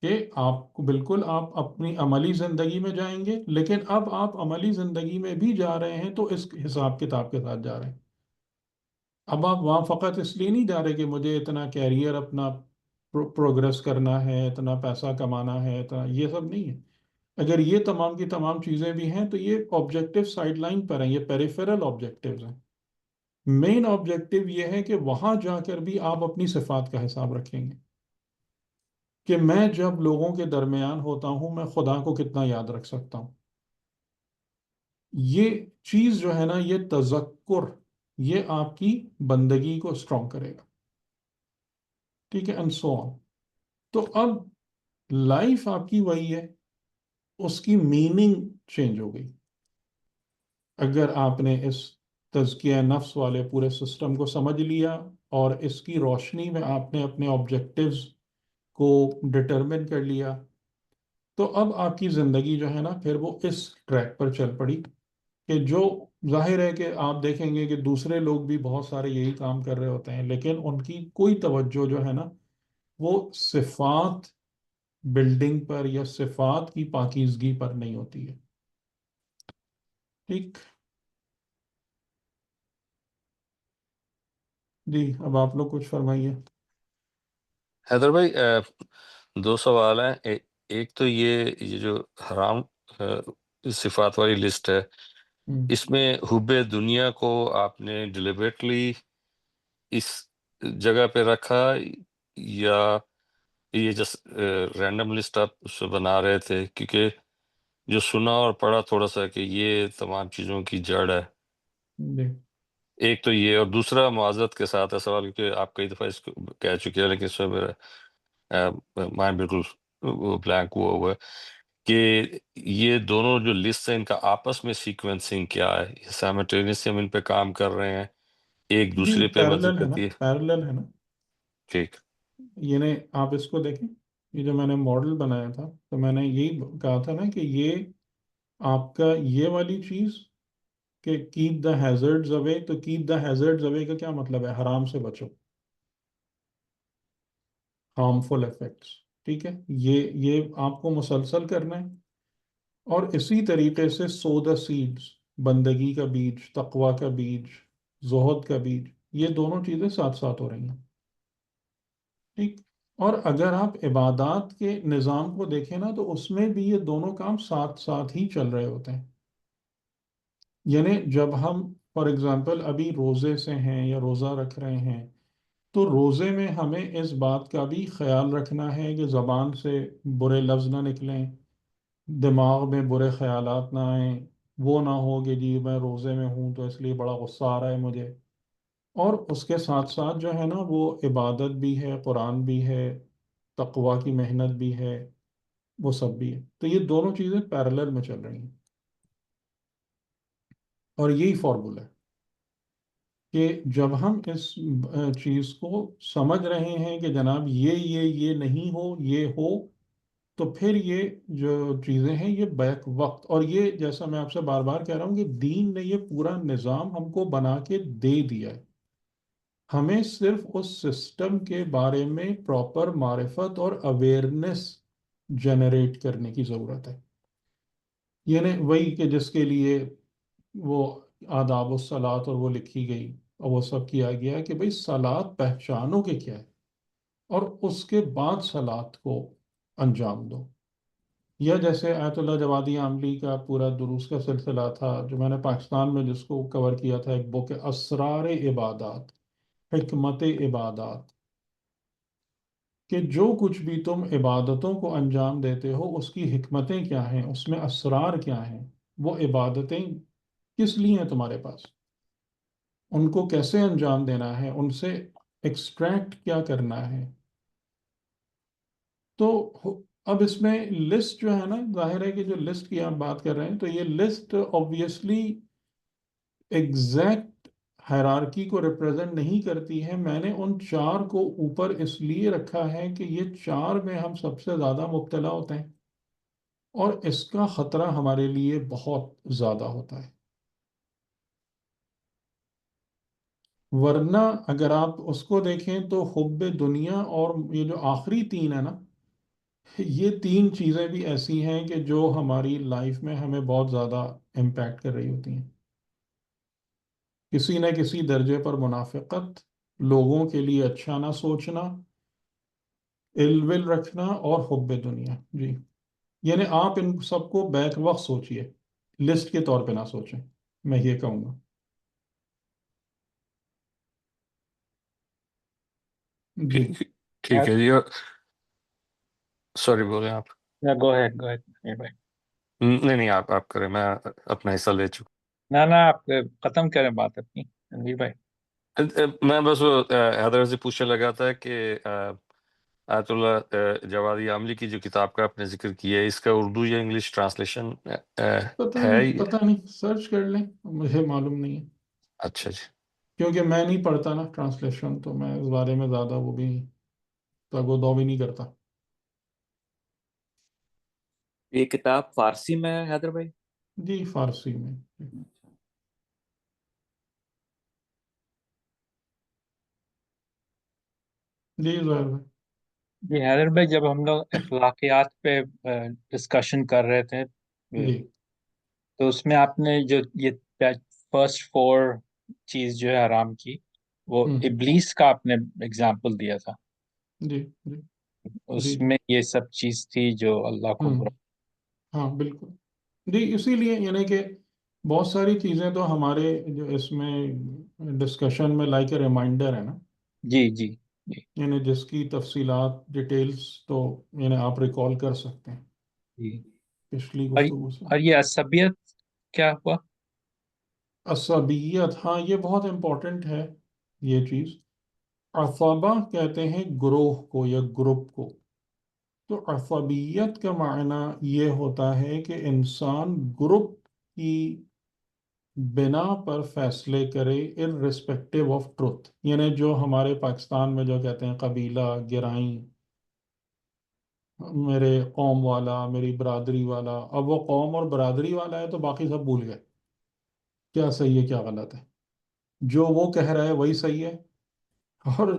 کہ آپ کو بالکل آپ اپنی عملی زندگی میں جائیں گے، لیکن اب آپ عملی زندگی میں بھی جا رہے ہیں تو اس حساب کتاب کے ساتھ جا رہے ہیں. اب آپ وہاں فقط اس لیے نہیں جا رہے کہ مجھے اتنا کیریئر اپنا پروگرس کرنا ہے، اتنا پیسہ کمانا ہے، اتنا، یہ سب نہیں ہے. اگر یہ تمام کی تمام چیزیں بھی ہیں تو یہ آبجیکٹو سائڈ لائن پر ہیں، یہ پیریفیرل آبجیکٹیوز ہیں. مین آبجیکٹو یہ ہے کہ وہاں جا کر بھی آپ اپنی صفات کا حساب رکھیں گے کہ میں جب لوگوں کے درمیان ہوتا ہوں میں خدا کو کتنا یاد رکھ سکتا ہوں. یہ چیز جو ہے نا یہ تذکر، یہ آپ کی بندگی کو اسٹرانگ کرے گا. ٹھیک ہے، اینڈ سو آن. تو اب لائف آپ کی وہی ہے، اس کی میننگ چینج ہو گئی اگر آپ نے اس تزکیہ نفس والے پورے سسٹم کو سمجھ لیا اور اس کی روشنی میں آپ نے اپنے آبجیکٹیوز کو ڈٹرمن کر لیا. تو اب آپ کی زندگی جو ہے نا پھر وہ اس ٹریک پر چل پڑی کہ جو ظاہر ہے کہ آپ دیکھیں گے کہ دوسرے لوگ بھی بہت سارے یہی کام کر رہے ہوتے ہیں، لیکن ان کی کوئی توجہ جو ہے نا وہ صفات بلڈنگ پر یا صفات کی پاکیزگی پر نہیں ہوتی ہے. ٹھیک جی، اب آپ لوگ کچھ فرمائیے. حیدر بھائی، دو سوال ہیں. ایک تو یہ جو حرام صفات والی لسٹ ہے، اس میں حب دنیا کو آپ نے ڈیلیبریٹلی اس جگہ پہ رکھا، یا یہ جس رینڈم لسٹ آپ اس سے بنا رہے تھے؟ کیونکہ جو سنا اور پڑھا تھوڑا سا کہ یہ تمام چیزوں کی جڑ ہے. جی ایک تو یہ، اور دوسرا معذرت کے ساتھ ہے سوال، کیونکہ آپ کئی دفعہ اس کو کہہ چکے ہیں، لیکن اس میں میرا مائنڈ بالکل بلینک ہوا ہوا ہے کہ یہ دونوں جو لسٹ ہیں ان کا آپس میں سیکوینسنگ کیا ہے؟ سائملٹینیسلی ہم ان پہ کام کر رہے ہیں، ایک جی دوسرے پہ مدد پیرلل ہے نا، کرتی ہے؟ پیرلل ہے نا. ٹھیک. یعنی آپ اس کو دیکھیں، یہ جو میں نے ماڈل بنایا تھا تو میں نے یہی کہا تھا نا کہ یہ آپ کا یہ والی چیز کہ کیپ دا ہیزرڈز اوے، تو کیپ دا ہیزرڈز اوے کا کیا مطلب ہے؟ حرام سے بچو، ہارمفل افیکٹس. ٹھیک ہے، یہ آپ کو مسلسل کرنا ہے. اور اسی طریقے سے سو دا سیڈز، بندگی کا بیج، تقوی کا بیج، زہد کا بیج، یہ دونوں چیزیں ساتھ ساتھ ہو رہی ہیں. ٹھیک. اور اگر آپ عبادات کے نظام کو دیکھیں نا تو اس میں بھی یہ دونوں کام ساتھ ساتھ ہی چل رہے ہوتے ہیں. یعنی جب ہم فار ایگزامپل ابھی روزے سے ہیں یا روزہ رکھ رہے ہیں، تو روزے میں ہمیں اس بات کا بھی خیال رکھنا ہے کہ زبان سے برے لفظ نہ نکلیں، دماغ میں برے خیالات نہ آئیں. وہ نہ ہو کہ جی میں روزے میں ہوں تو اس لیے بڑا غصہ آ رہا ہے مجھے. اور اس کے ساتھ ساتھ جو ہے نا وہ عبادت بھی ہے، قرآن بھی ہے، تقوی کی محنت بھی ہے، وہ سب بھی ہے. تو یہ دونوں چیزیں پیرلل میں چل رہی ہیں. اور یہی فارمولا ہے کہ جب ہم اس چیز کو سمجھ رہے ہیں کہ جناب یہ نہیں ہو، یہ ہو، تو پھر یہ جو چیزیں ہیں یہ بیک وقت، اور یہ جیسا میں آپ سے بار بار کہہ رہا ہوں کہ دین نے یہ پورا نظام ہم کو بنا کے دے دیا ہے. ہمیں صرف اس سسٹم کے بارے میں پراپر معرفت اور اویئرنیس جنریٹ کرنے کی ضرورت ہے. یعنی وہی کہ جس کے لیے وہ آداب الصلاۃ اور وہ لکھی گئی اور وہ سب کیا گیا کہ بھئی صلاۃ پہچانو کہ کیا ہے، اور اس کے بعد صلاۃ کو انجام دو. یا جیسے آیت اللہ جوادی عاملی کا پورا دروس کا سلسلہ تھا جو میں نے پاکستان میں جس کو کور کیا تھا، ایک بک اسرار عبادات، حکمت عبادات، کہ جو کچھ بھی تم عبادتوں کو انجام دیتے ہو اس کی حکمتیں کیا ہیں، اس میں اسرار کیا ہیں، وہ عبادتیں کس لیے ہیں تمہارے پاس، ان کو کیسے انجام دینا ہے، ان سے ایکسٹریکٹ کیا کرنا ہے. تو اب اس میں لسٹ جو ہے نا، ظاہر ہے کہ جو لسٹ کی آپ بات کر رہے ہیں تو یہ لسٹ آبویسلی ایگزیکٹ ہائرارکی کو ریپرزینٹ نہیں کرتی ہے. میں نے ان چار کو اوپر اس لیے رکھا ہے کہ یہ چار میں ہم سب سے زیادہ مبتلا ہوتے ہیں اور اس کا خطرہ ہمارے لیے بہت زیادہ ہوتا ہے. ورنہ اگر آپ اس کو دیکھیں تو حب دنیا اور یہ جو آخری تین ہے نا، یہ تین چیزیں بھی ایسی ہیں کہ جو ہماری لائف میں ہمیں بہت زیادہ امپیکٹ کر رہی ہوتی ہیں. کسی نہ کسی درجے پر منافقت، لوگوں کے لیے اچھا نہ سوچنا، ال ول رکھنا، اور حب دنیا. جی یعنی آپ ان سب کو بیک وقت سوچئے، لسٹ کے طور پہ نہ سوچیں، میں یہ کہوں گا. جی ٹھیک ہے جی. سوری بولیں آپ. گو ہیڈ بھائی. نہیں نہیں، آپ کریں، میں اپنا حصہ لے چکا. نہ آپ ختم کریں بات اپنی انویر بھائی. میں بس وہ حیدر سے پوچھنے لگا تھا کہ آیت اللہ جوادی عاملی کی جو کتاب کا آپ نے ذکر کیا ہے، اس کا اردو یا انگلش ٹرانسلیشن ہے؟ پتہ نہیں، سرچ کر لیں، مجھے معلوم نہیں ہے اچھا جی. کیونکہ میں نہیں پڑھتا نا ٹرانسلیشن، تو میں اس بارے میں زیادہ وہ بھی تگ و دو بھی نہیں کرتا. یہ کتاب فارسی میں ہے حیدر بھائی؟ جی فارسی میں. جی زہر بھائی. جی حیدر بھائی، جب ہم لوگ اخلاقیات پہ ڈسکشن کر رہے تھے جی تو اس میں آپ نے جو یہ فرسٹ فور چیز جو ہے حرام کی، وہ ہم، ابلیس کا آپ نے اگزامپل دیا تھا. جی جی اس جی میں یہ سب چیز تھی جو اللہ کو ہوں برا. ہاں بالکل جی، اسی لیے یعنی کہ بہت ساری چیزیں تو ہمارے جو اس میں ڈسکشن میں لائک اے ریمائنڈر ہے نا، جی جی جی یعنی جس کی تفصیلات ڈیٹیلز تو یعنی آپ ریکال کر سکتے ہیں جی. پچھلی اور گفتگو سے۔ اور یہ عصبیت کیا ہوا؟ عصبیت، ہاں یہ بہت امپورٹنٹ ہے یہ چیز۔ عصبہ کہتے ہیں گروہ کو یا گروپ کو، تو عصبیت کا معنی یہ ہوتا ہے کہ انسان گروپ کی بنا پر فیصلے کرے irrespective آف ٹروتھ، یعنی جو ہمارے پاکستان میں جو کہتے ہیں قبیلہ گرائیں، میرے قوم والا، میری برادری والا، اب وہ قوم اور برادری والا ہے تو باقی سب بھول گئے کیا صحیح ہے کیا غلط ہے، جو وہ کہہ رہا ہے وہی صحیح ہے، اور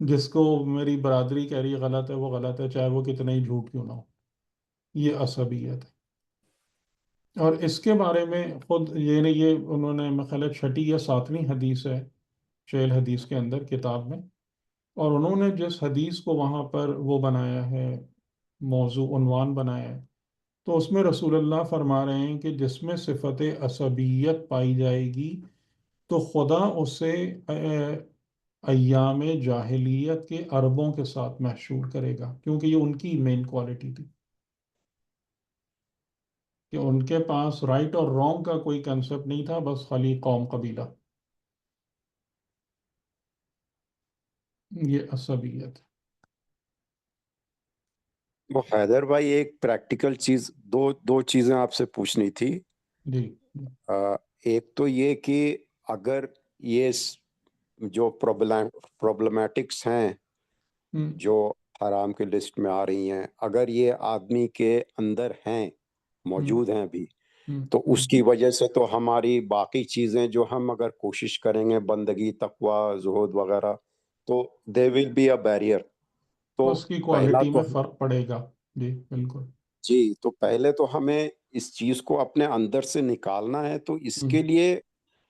جس کو میری برادری کہہ رہی ہے غلط ہے وہ غلط ہے، چاہے وہ کتنا ہی جھوٹ کیوں نہ ہو۔ یہ عصبیت ہے، اور اس کے بارے میں خود یعنی یہ انہوں نے خیال ہے 6 یا 7ویں حدیث ہے چیل حدیث کے اندر کتاب میں، اور انہوں نے جس حدیث کو وہاں پر وہ بنایا ہے، موضوع عنوان بنایا ہے، تو اس میں رسول اللہ فرما رہے ہیں کہ جس میں صفت عصبیت پائی جائے گی تو خدا اسے ایام جاہلیت کے عربوں کے ساتھ محشور کرے گا، کیونکہ یہ ان کی مین کوالٹی تھی کہ ان کے پاس رائٹ اور رانگ کا کوئی کنسپٹ نہیں تھا، بس خالی قوم قبیلہ۔ یہ عصبیت ہے۔ وہ حیدر بھائی ایک پریکٹیکل چیز، دو چیزیں آپ سے پوچھنی تھی۔ جی ایک تو یہ کہ اگر یہ جو پرابلمیٹکس ہیں ہم، جو حرام کی لسٹ میں آ رہی ہیں، اگر یہ آدمی کے اندر ہیں، ہم، موجود ہیں ابھی، ہم، تو اس ہم۔ کی وجہ سے تو ہماری باقی چیزیں جو ہم اگر کوشش کریں گے، بندگی، تقوی، زہد وغیرہ، تو دے ول بی اے بیریئر۔ تو اس کی پہلا کوالٹی تو میں فرق پڑے گا۔ جی بالکل۔ جی، تو پہلے تو ہمیں اس چیز کو اپنے اندر سے نکالنا ہے، تو اس ہم، کے لیے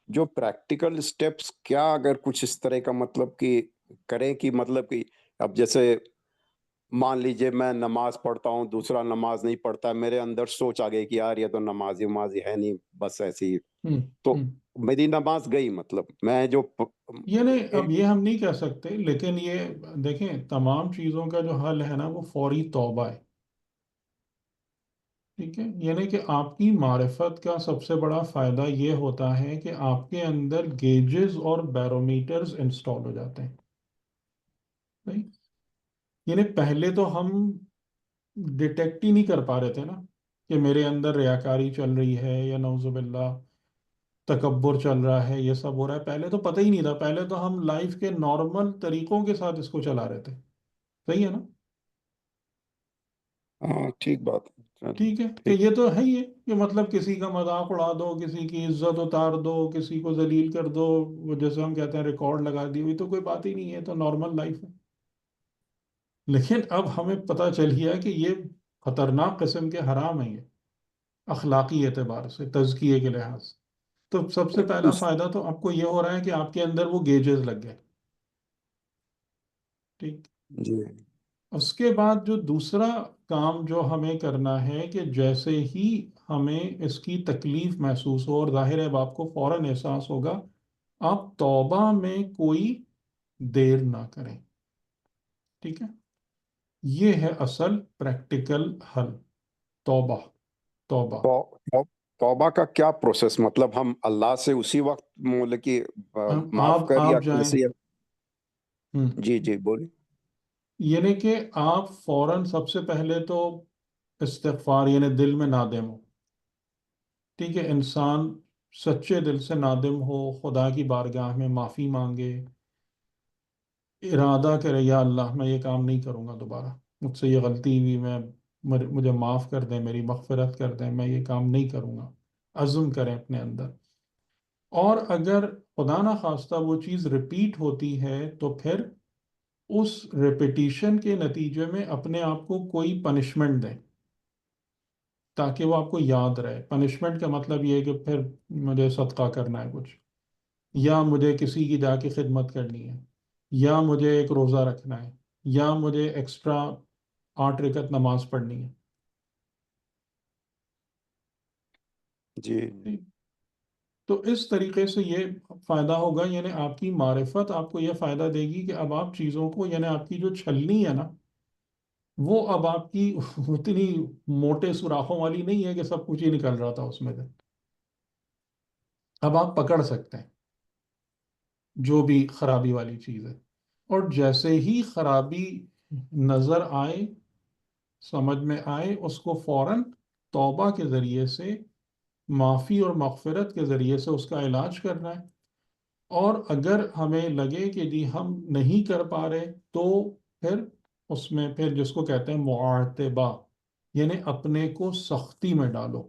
جو پریکٹیکل سٹیپس کیا، اگر کچھ اس طرح کا مطلب کہ کریں کہ مطلب کہ اب جیسے مان لیجئے میں نماز پڑھتا ہوں، دوسرا نماز نہیں پڑھتا، میرے اندر سوچ آ گئی کہ یار یہ تو نمازی ہے نہیں، بس ایسی، ہم، تو ہم۔ میری نماز گئی، مطلب میں جو یعنی اب یہ ہم نہیں کہہ سکتے، لیکن یہ دیکھیں تمام چیزوں کا جو حل ہے نا وہ فوری توبہ ہے، ٹھیک ہے؟ یعنی کہ آپ کی معرفت کا سب سے بڑا فائدہ یہ ہوتا ہے کہ آپ کے اندر گیجز اور بیرومیٹرز انسٹال ہو جاتے ہیں، صحیح؟ یعنی پہلے تو ہم ڈیٹیکٹ ہی نہیں کر پا رہے تھے نا کہ میرے اندر ریاکاری چل رہی ہے یا نعوذ باللہ تکبر چل رہا ہے، یہ سب ہو رہا ہے، پہلے تو پتہ ہی نہیں تھا، پہلے تو ہم لائف کے نارمل طریقوں کے ساتھ اس کو چلا رہے تھے، صحیح ہے نا؟ ہاں ٹھیک بات ہے، ٹھیک ہے کہ ٹھیک۔ یہ تو ہے ہی ہے کہ مطلب کسی کا مذاق اڑا دو، کسی کی عزت اتار دو، کسی کو ذلیل کر دو، وہ جیسے ہم کہتے ہیں ریکارڈ لگا دی ہوئی، تو کوئی بات ہی نہیں ہے، تو نارمل لائف ہے۔ لیکن اب ہمیں پتہ چل گیا کہ یہ خطرناک قسم کے حرام ہیں، یہ اخلاقی اعتبار سے، تزکیے کے لحاظ سے۔ تو سب سے پہلا اس فائدہ تو آپ کو یہ ہو رہا ہے کہ آپ کے اندر وہ گیجز لگ گئے، ٹھیک۔ جی اس کے بعد جو دوسرا کام جو ہمیں کرنا ہے کہ جیسے ہی ہمیں اس کی تکلیف محسوس ہو، اور ظاہر ہے اب آپ کو فوراً احساس ہوگا، آپ توبہ میں کوئی دیر نہ کریں، ٹھیک ہے؟ یہ ہے اصل پریکٹیکل حل، توبہ، توبہ۔ توبہ کا کیا پروسیس، مطلب ہم اللہ سے اسی وقت مطلب کہ معاف کر یا آپ جائیں، کیسے؟ ہم، جی جی بولیے۔ یعنی کہ آپ فوراً سب سے پہلے تو استغفار، یعنی دل میں نادم ہو، ٹھیک ہے؟ انسان سچے دل سے نادم ہو، خدا کی بارگاہ میں معافی مانگے، ارادہ کرے یا اللہ میں یہ کام نہیں کروں گا دوبارہ، مجھ سے یہ غلطی ہوئی، مجھے معاف کر دیں، میری مغفرت کر دیں، میں یہ کام نہیں کروں گا، عزم کریں اپنے اندر۔ اور اگر خدا نہ خواستہ وہ چیز ریپیٹ ہوتی ہے تو پھر اس ریپیٹیشن کے نتیجے میں اپنے آپ کو کوئی پنشمنٹ دیں تاکہ وہ آپ کو یاد رہے۔ پنشمنٹ کا مطلب یہ ہے کہ پھر مجھے صدقہ کرنا ہے کچھ، یا مجھے کسی کی جا کے خدمت کرنی ہے، یا مجھے ایک روزہ رکھنا ہے، یا مجھے ایکسٹرا 8 رکعت نماز پڑھنی ہے. جی تو اس طریقے سے یہ فائدہ ہوگا، یعنی آپ کی معرفت آپ کو یہ فائدہ دے گی کہ اب آپ چیزوں کو، یعنی آپ کی جو چھلنی ہے نا، وہ اب آپ کی اتنی موٹے سوراخوں والی نہیں ہے کہ سب کچھ ہی نکل رہا تھا اس میں سے. اب آپ پکڑ سکتے ہیں جو بھی خرابی والی چیز ہے، اور جیسے ہی خرابی نظر آئے، سمجھ میں آئے، اس کو فوراً توبہ کے ذریعے سے، معافی اور مغفرت کے ذریعے سے اس کا علاج کرنا ہے. اور اگر ہمیں لگے کہ جی ہم نہیں کر پا رہے، تو پھر اس میں پھر جس کو کہتے ہیں معاتبہ، یعنی اپنے کو سختی میں ڈالو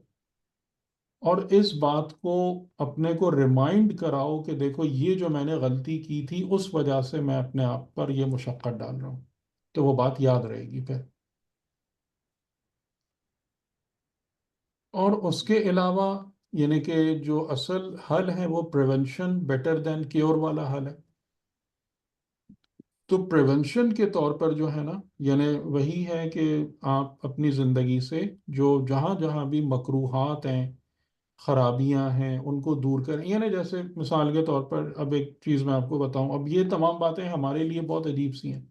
اور اس بات کو اپنے کو ریمائنڈ کراؤ کہ دیکھو یہ جو میں نے غلطی کی تھی اس وجہ سے میں اپنے آپ پر یہ مشقت ڈال رہا ہوں، تو وہ بات یاد رہے گی پھر. اور اس کے علاوہ یعنی کہ جو اصل حل ہے وہ پریونشن بیٹر دین کیور والا حل ہے. تو پریونشن کے طور پر جو ہے نا، یعنی وہی ہے کہ آپ اپنی زندگی سے جو جہاں جہاں بھی مکروہات ہیں، خرابیاں ہیں، ان کو دور کریں. یعنی جیسے مثال کے طور پر اب ایک چیز میں آپ کو بتاؤں، اب یہ تمام باتیں ہمارے لیے بہت عجیب سی ہیں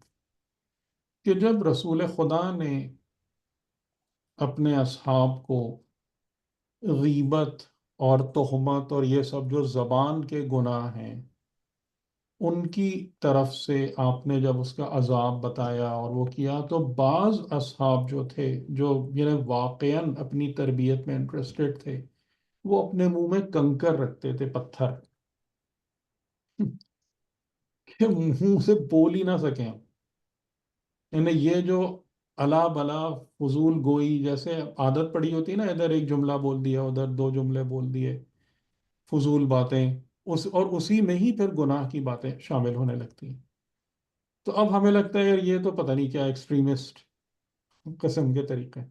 کہ جب رسول خدا نے اپنے اصحاب کو غیبت اور تہمت اور یہ سب جو زبان کے گناہ ہیں ان کی طرف سے آپ نے جب اس کا عذاب بتایا اور وہ کیا، تو بعض اصحاب جو تھے، جو یعنی واقعاً اپنی تربیت میں انٹرسٹڈ تھے، وہ اپنے منہ میں کنکر رکھتے تھے، پتھر، کہ منہ سے بول ہی نہ سکیں. یعنی یہ جو الا بلا فضول گوئی جیسے عادت پڑی ہوتی ہے نا، ادھر ایک جملہ بول دیا، ادھر 2 جملے بول دیے، فضول باتیں، اور اسی میں ہی پھر گناہ کی باتیں شامل ہونے لگتی ہیں. تو اب ہمیں لگتا ہے یار یہ تو پتہ نہیں کیا ایکسٹریمسٹ قسم کے طریقے،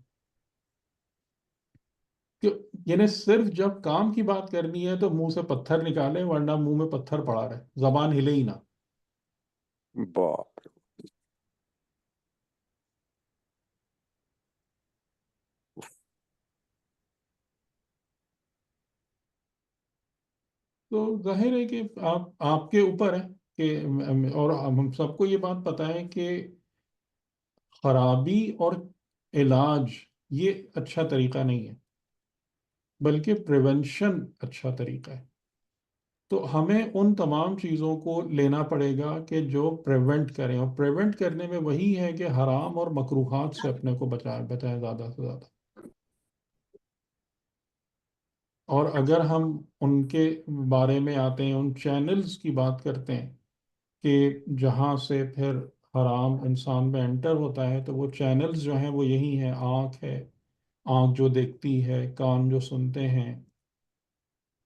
کہ یعنی صرف جب کام کی بات کرنی ہے تو منہ سے پتھر نکالیں، ورنہ منہ میں پتھر پڑا رہے، زبان ہلے ہی نہ. باپ رے. تو ظاہر ہے کہ آپ کے اوپر ہے کہ، اور ہم سب کو یہ بات پتہ ہے کہ خرابی اور علاج یہ اچھا طریقہ نہیں ہے، بلکہ پریونشن اچھا طریقہ ہے. تو ہمیں ان تمام چیزوں کو لینا پڑے گا کہ جو پریونٹ کریں، اور پریونٹ کرنے میں وہی ہے کہ حرام اور مکروہات سے اپنے کو بچائیں زیادہ سے زیادہ. اور اگر ہم ان کے بارے میں آتے ہیں، ان چینلز کی بات کرتے ہیں کہ جہاں سے پھر حرام انسان میں انٹر ہوتا ہے، تو وہ چینلز جو ہیں وہ یہی ہیں: آنکھ ہے، آنکھ جو دیکھتی ہے، کان جو سنتے ہیں،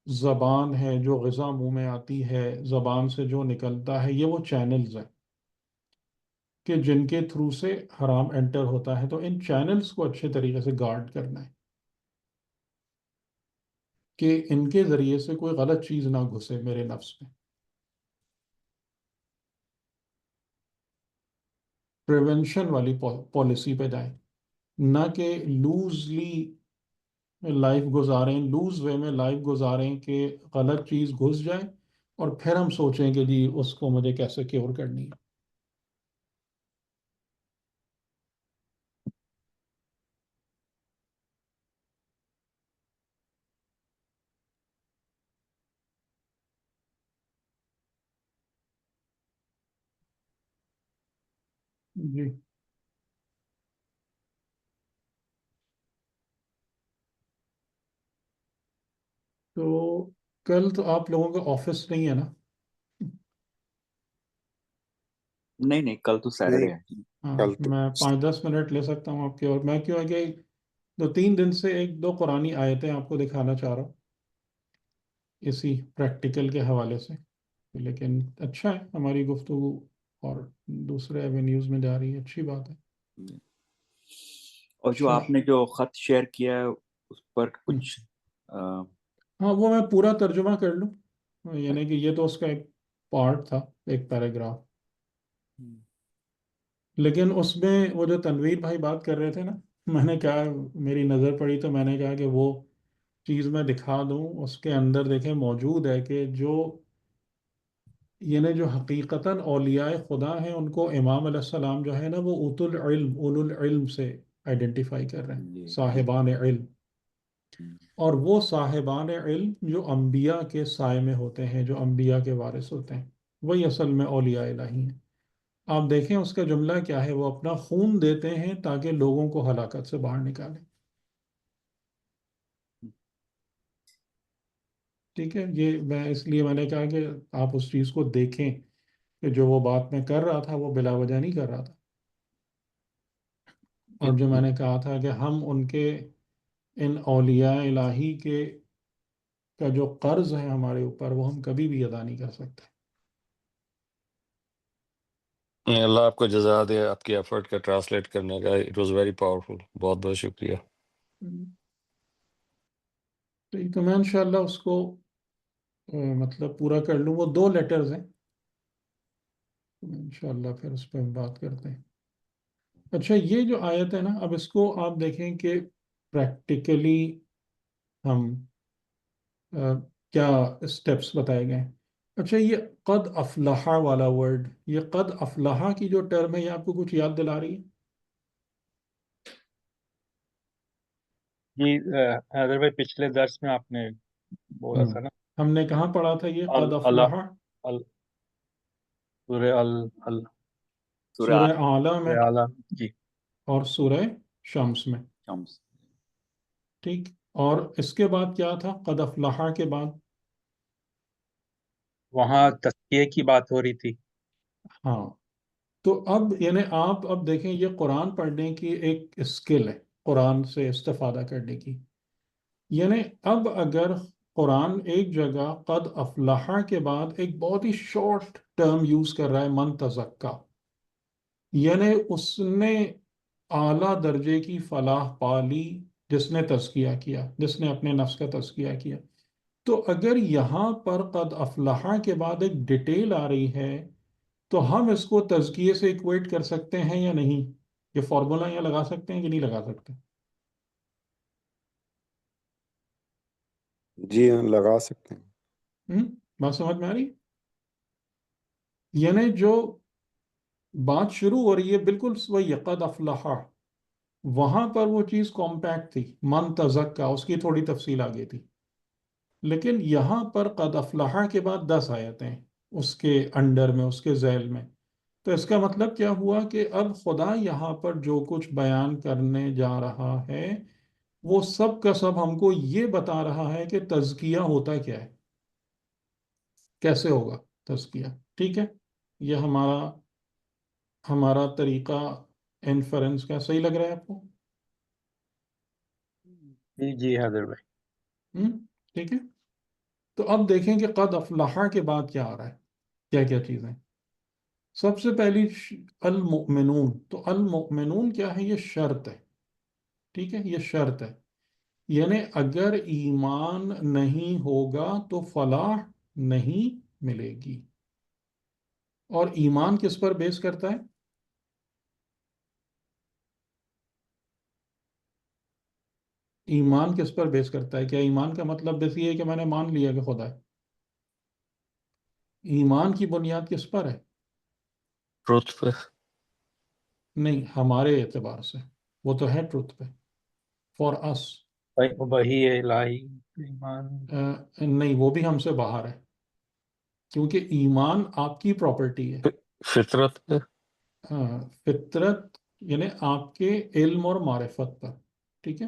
زبان ہے جو غذا منہ میں آتی ہے، زبان سے جو نکلتا ہے، یہ وہ چینلز ہیں کہ جن کے تھرو سے حرام انٹر ہوتا ہے. تو ان چینلز کو اچھے طریقے سے گارڈ کرنا ہے کہ ان کے ذریعے سے کوئی غلط چیز نہ گھسے میرے نفس میں. پریونشن والی پالیسی پہ جائیں، نہ کہ لوزلی لائف گزاریں، لوز وے میں لائف گزاریں کہ غلط چیز گھس جائے اور پھر ہم سوچیں کہ جی اس کو مجھے کیسے کیور کرنی ہے. جی. تو کل تو آپ لوگوں کا آفس نہیں ہے نا؟ نہیں نہیں، کل تو نہیں سیٹرڈے ہے. ہاں، کل تو میں 5-10 منٹ لے سکتا ہوں آپ کے، اور میں کیوں ہے کہ 2-3 دن سے 1-2 قرآنی آیتیں آپ کو دکھانا چاہ رہا ہوں اسی پریکٹیکل کے حوالے سے. لیکن اچھا ہے، ہماری گفتگو اور دوسرے ایونیوز میں جا رہی ہے، اچھی بات ہے. اور جو اچھا. آپ نے جو خط شیئر کیا ہے اس پر کچھ ہاں، وہ میں پورا ترجمہ کر لوں، یعنی کہ یہ تو اس کا ایک پارٹ تھا، ایک پیراگراف. لیکن اس میں وہ جو تنویر بھائی بات کر رہے تھے نا، میں نے کہا، میری نظر پڑی تو میں نے کہا کہ وہ چیز میں دکھا دوں، اس کے اندر دیکھیں موجود ہے کہ جو یعنی جو حقیقتاً اولیاء خدا ہیں ان کو امام علیہ السلام جو ہے نا وہ اولو العلم سے آئیڈینٹیفائی کر رہے ہیں، جی صاحبان علم. اور وہ صاحبان علم جو انبیاء کے سائے میں ہوتے ہیں، جو انبیاء کے وارث ہوتے ہیں، وہی اصل میں اولیاء الہی ہیں. آپ دیکھیں اس کا جملہ کیا ہے، وہ اپنا خون دیتے ہیں تاکہ لوگوں کو ہلاکت سے باہر نکالیں. ٹھیک ہے، یہ میں نے کہا کہ آپ اس چیز کو دیکھیں کہ جو وہ بات میں کر رہا تھا وہ بلا وجہ نہیں کر رہا تھا. اور جو میں نے کہا تھا کہ ہم ان کے ان اولیاء الہی کے کا جو قرض ہے ہمارے اوپر وہ ہم کبھی بھی ادا نہیں کر سکتے. اللہ آپ کو جزا دے آپ کی ایفرٹ کا ٹرانسلیٹ کرنے کا. It was very powerful. بہت بہت شکریہ. تو میں انشاءاللہ اس کو مطلب پورا کر لوں. وہ 2 لیٹرز ہیں، انشاءاللہ پھر اس پہ ہم بات کرتے ہیں. اچھا، یہ جو آیت ہے نا، اب اس کو آپ دیکھیں کہ پریکٹیکلی ہم کیا اسٹیپس بتائے گئے ہیں. اچھا، یہ قد افلحہ والا ورڈ، یہ قد افلحہ کی جو ٹرم ہے یہ آپ کو کچھ یاد دلا رہی ہے؟ جی حیدر بھائی پچھلے درس میں آپ نے بولا تھا نا ہم نے کہاں پڑھا تھا یہ قد افلحہ؟ سورہ سورہ اعلیٰ میں اعلیٰ جی، اور سورہ شمس میں. شمس. ٹھیک، اور اس کے بعد کیا تھا قد افلحہ کے بعد؟ وہاں تزکیے کی بات ہو رہی تھی. ہاں، تو اب یعنی آپ اب دیکھیں یہ قرآن پڑھنے کی ایک اسکل ہے، قرآن سے استفادہ کرنے کی. یعنی اب اگر قرآن ایک جگہ قد افلحہ کے بعد ایک بہت ہی شارٹ ٹرم یوز کر رہا ہے، من تزکا، یعنی اس نے اعلیٰ درجے کی فلاح پا لی جس نے تزکیہ کیا، جس نے اپنے نفس کا تزکیہ کیا. تو اگر یہاں پر قد افلحہ کے بعد ایک ڈیٹیل آ رہی ہے تو ہم اس کو تزکیے سے ایکویٹ کر سکتے ہیں یا نہیں؟ یہ فارمولا یہاں لگا سکتے ہیں کہ نہیں لگا سکتے؟ جی ہاں لگا سکتے ہیں. بات سمجھ میں آ رہی؟ یعنی جو بات شروع ہو رہی ہے بالکل وہی ہے، قد افلحہ. وہاں پر وہ چیز کمپیکٹ تھی، من تزکا، اس کی تھوڑی تفصیل آگے تھی. لیکن یہاں پر قد افلحہ کے بعد 10 آیتیں اس کے انڈر میں، اس کے ذیل میں. تو اس کا مطلب کیا ہوا کہ اب خدا یہاں پر جو کچھ بیان کرنے جا رہا ہے وہ سب کا سب ہم کو یہ بتا رہا ہے کہ تزکیہ ہوتا کیا ہے، کیسے ہوگا تزکیہ. ٹھیک ہے، یہ ہمارا طریقہ انفرنس کا صحیح لگ رہا ہے آپ کو؟ جی جی حیدر بھائی. ٹھیک ہے، تو اب دیکھیں کہ قد افلحہ کے بعد کیا آ رہا ہے، کیا کیا چیزیں. سب سے پہلی المؤمنون. تو المؤمنون کیا ہے؟ یہ شرط ہے. ٹھیک ہے، یہ شرط ہے. یعنی اگر ایمان نہیں ہوگا تو فلاح نہیں ملے گی. اور ایمان کس پر بیس کرتا ہے؟ ایمان کس پر بیس کرتا ہے؟ کیا ایمان کا مطلب بس یہ ہے کہ میں نے مان لیا کہ خدا ہے؟ ایمان کی بنیاد کس پر ہے؟ ٹروتھ پہ. نہیں، ہمارے اعتبار سے وہ تو ہے ٹروتھ پہ، فار اس. وہی الہی ایمان. نہیں، وہ بھی ہم سے باہر ہے، کیونکہ ایمان آپ کی پراپرٹی ہے. فطرت پہ. فطرت یعنی آپ کے علم اور معرفت پر. ٹھیک ہے،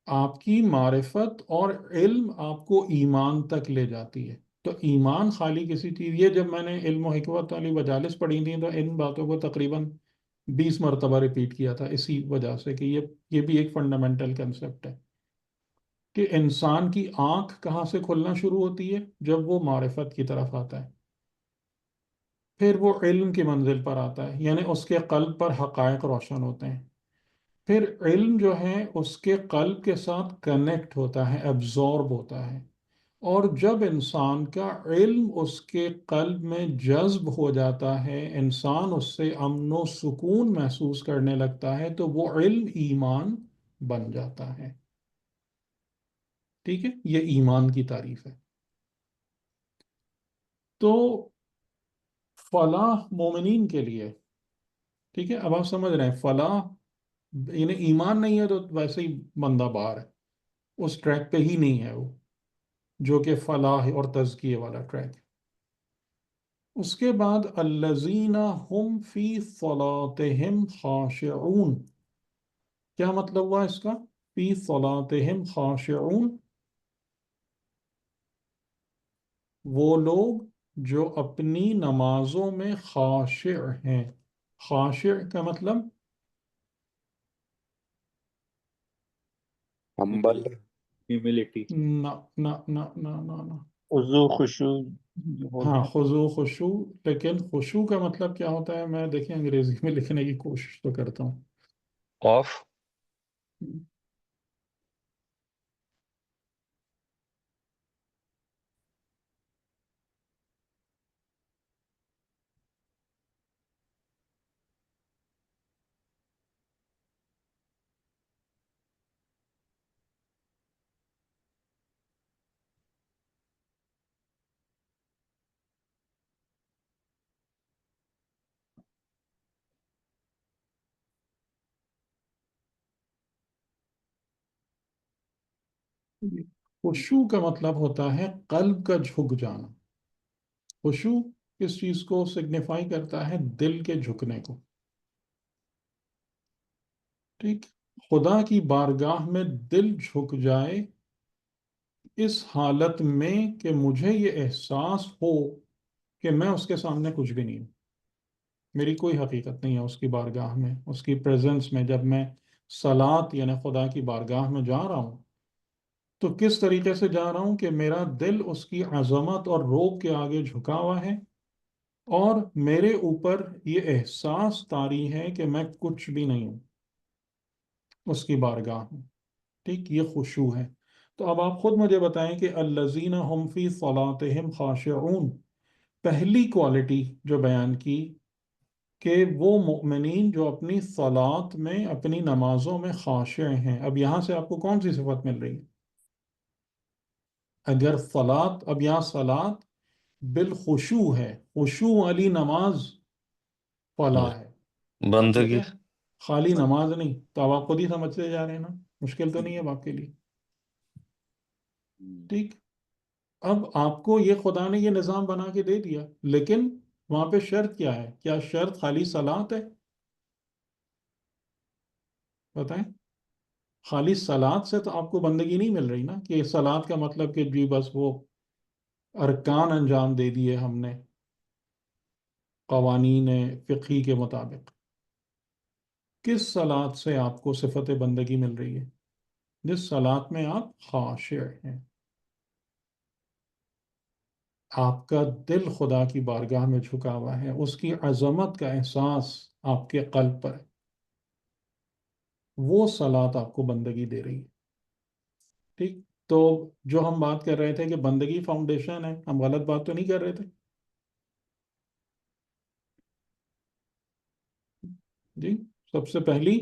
آپ کی معرفت اور علم آپ کو ایمان تک لے جاتی ہے. تو ایمان خالی کسی چیز، یہ جب میں نے علم و حکمت والی مجالس پڑھی تھیں تو ان باتوں کو تقریباً 20 مرتبہ ریپیٹ کیا تھا، اسی وجہ سے کہ یہ بھی ایک فنڈامنٹل کنسپٹ ہے کہ انسان کی آنکھ کہاں سے کھلنا شروع ہوتی ہے؟ جب وہ معرفت کی طرف آتا ہے، پھر وہ علم کی منزل پر آتا ہے، یعنی اس کے قلب پر حقائق روشن ہوتے ہیں. پھر علم جو ہے اس کے قلب کے ساتھ کنیکٹ ہوتا ہے، ایبزورب ہوتا ہے، اور جب انسان کا علم اس کے قلب میں جذب ہو جاتا ہے، انسان اس سے امن و سکون محسوس کرنے لگتا ہے، تو وہ علم ایمان بن جاتا ہے۔ ٹھیک ہے، یہ ایمان کی تعریف ہے۔ تو فلاح مومنین کے لیے، ٹھیک ہے، اب آپ سمجھ رہے ہیں فلاح یعنی ایمان نہیں ہے تو ویسے ہی بندہ باہر ہے، اس ٹریک پہ ہی نہیں ہے وہ، جو کہ فلاح اور تزکیے والا ٹریک ہے۔ اس کے بعد الذین ہم فی صلاتہم خاشعون، کیا مطلب ہوا اس کا؟ فی صلاتہم خاشعون، وہ لوگ جو اپنی نمازوں میں خاشع ہیں۔ خاشع کا مطلب ہمبل، ہیوملٹی۔ نہ نہ نہ نہ نہ نہ، خضوع خشوع جو ہاں ہوتا ہے۔ خضوع خشوع، لیکن خشوع کا مطلب کیا ہوتا ہے؟ میں دیکھیں انگریزی میں لکھنے کی کوشش تو کرتا ہوں۔ خوف، خشوع کا مطلب ہوتا ہے قلب کا جھک جانا۔ خشوع کس چیز کو سگنیفائی کرتا ہے؟ دل کے جھکنے کو۔ ٹھیک، خدا کی بارگاہ میں دل جھک جائے اس حالت میں کہ مجھے یہ احساس ہو کہ میں اس کے سامنے کچھ بھی نہیں ہوں، میری کوئی حقیقت نہیں ہے اس کی بارگاہ میں، اس کی پریزنس میں۔ جب میں صلاۃ یعنی خدا کی بارگاہ میں جا رہا ہوں تو کس طریقے سے جا رہا ہوں کہ میرا دل اس کی عظمت اور روب کے آگے جھکا ہوا ہے، اور میرے اوپر یہ احساس طاری ہے کہ میں کچھ بھی نہیں ہوں اس کی بارگاہ میں۔ ٹھیک، یہ خشوع ہے۔ تو اب آپ خود مجھے بتائیں کہ الذین هم فی صلاتہم خاشعون، پہلی کوالٹی جو بیان کی کہ وہ مؤمنین جو اپنی صلات میں، اپنی نمازوں میں خاشع ہیں۔ اب یہاں سے آپ کو کون سی صفت مل رہی ہے؟ اگر صلات، اب یہاں صلات بالخشوع ہے، خشوع والی نماز فلاح ہے، ٹھیک بندگی، ہے، خالی نماز نہیں۔ تو اب آپ خود ہی سمجھتے جا رہے ہیں نا، مشکل تو نہیں ہے اب آپ کے لیے۔ ٹھیک، اب آپ کو یہ خدا نے یہ نظام بنا کے دے دیا، لیکن وہاں پہ شرط کیا ہے؟ کیا شرط خالی صلات ہے؟ بتائیں، خالی صلات سے تو آپ کو بندگی نہیں مل رہی نا، کہ صلات کا مطلب کہ جی بس وہ ارکان انجام دے دیے ہم نے قوانین فقہی کے مطابق۔ کس صلات سے آپ کو صفت بندگی مل رہی ہے؟ جس صلات میں آپ خاشع ہیں، آپ کا دل خدا کی بارگاہ میں جھکا ہوا ہے، اس کی عظمت کا احساس آپ کے قلب پر ہے، وہ صلات آپ کو بندگی دے رہی ہے۔ ٹھیک، تو جو ہم بات کر رہے تھے کہ بندگی فاؤنڈیشن ہے، ہم غلط بات تو نہیں کر رہے تھے؟ جی، سب سے پہلی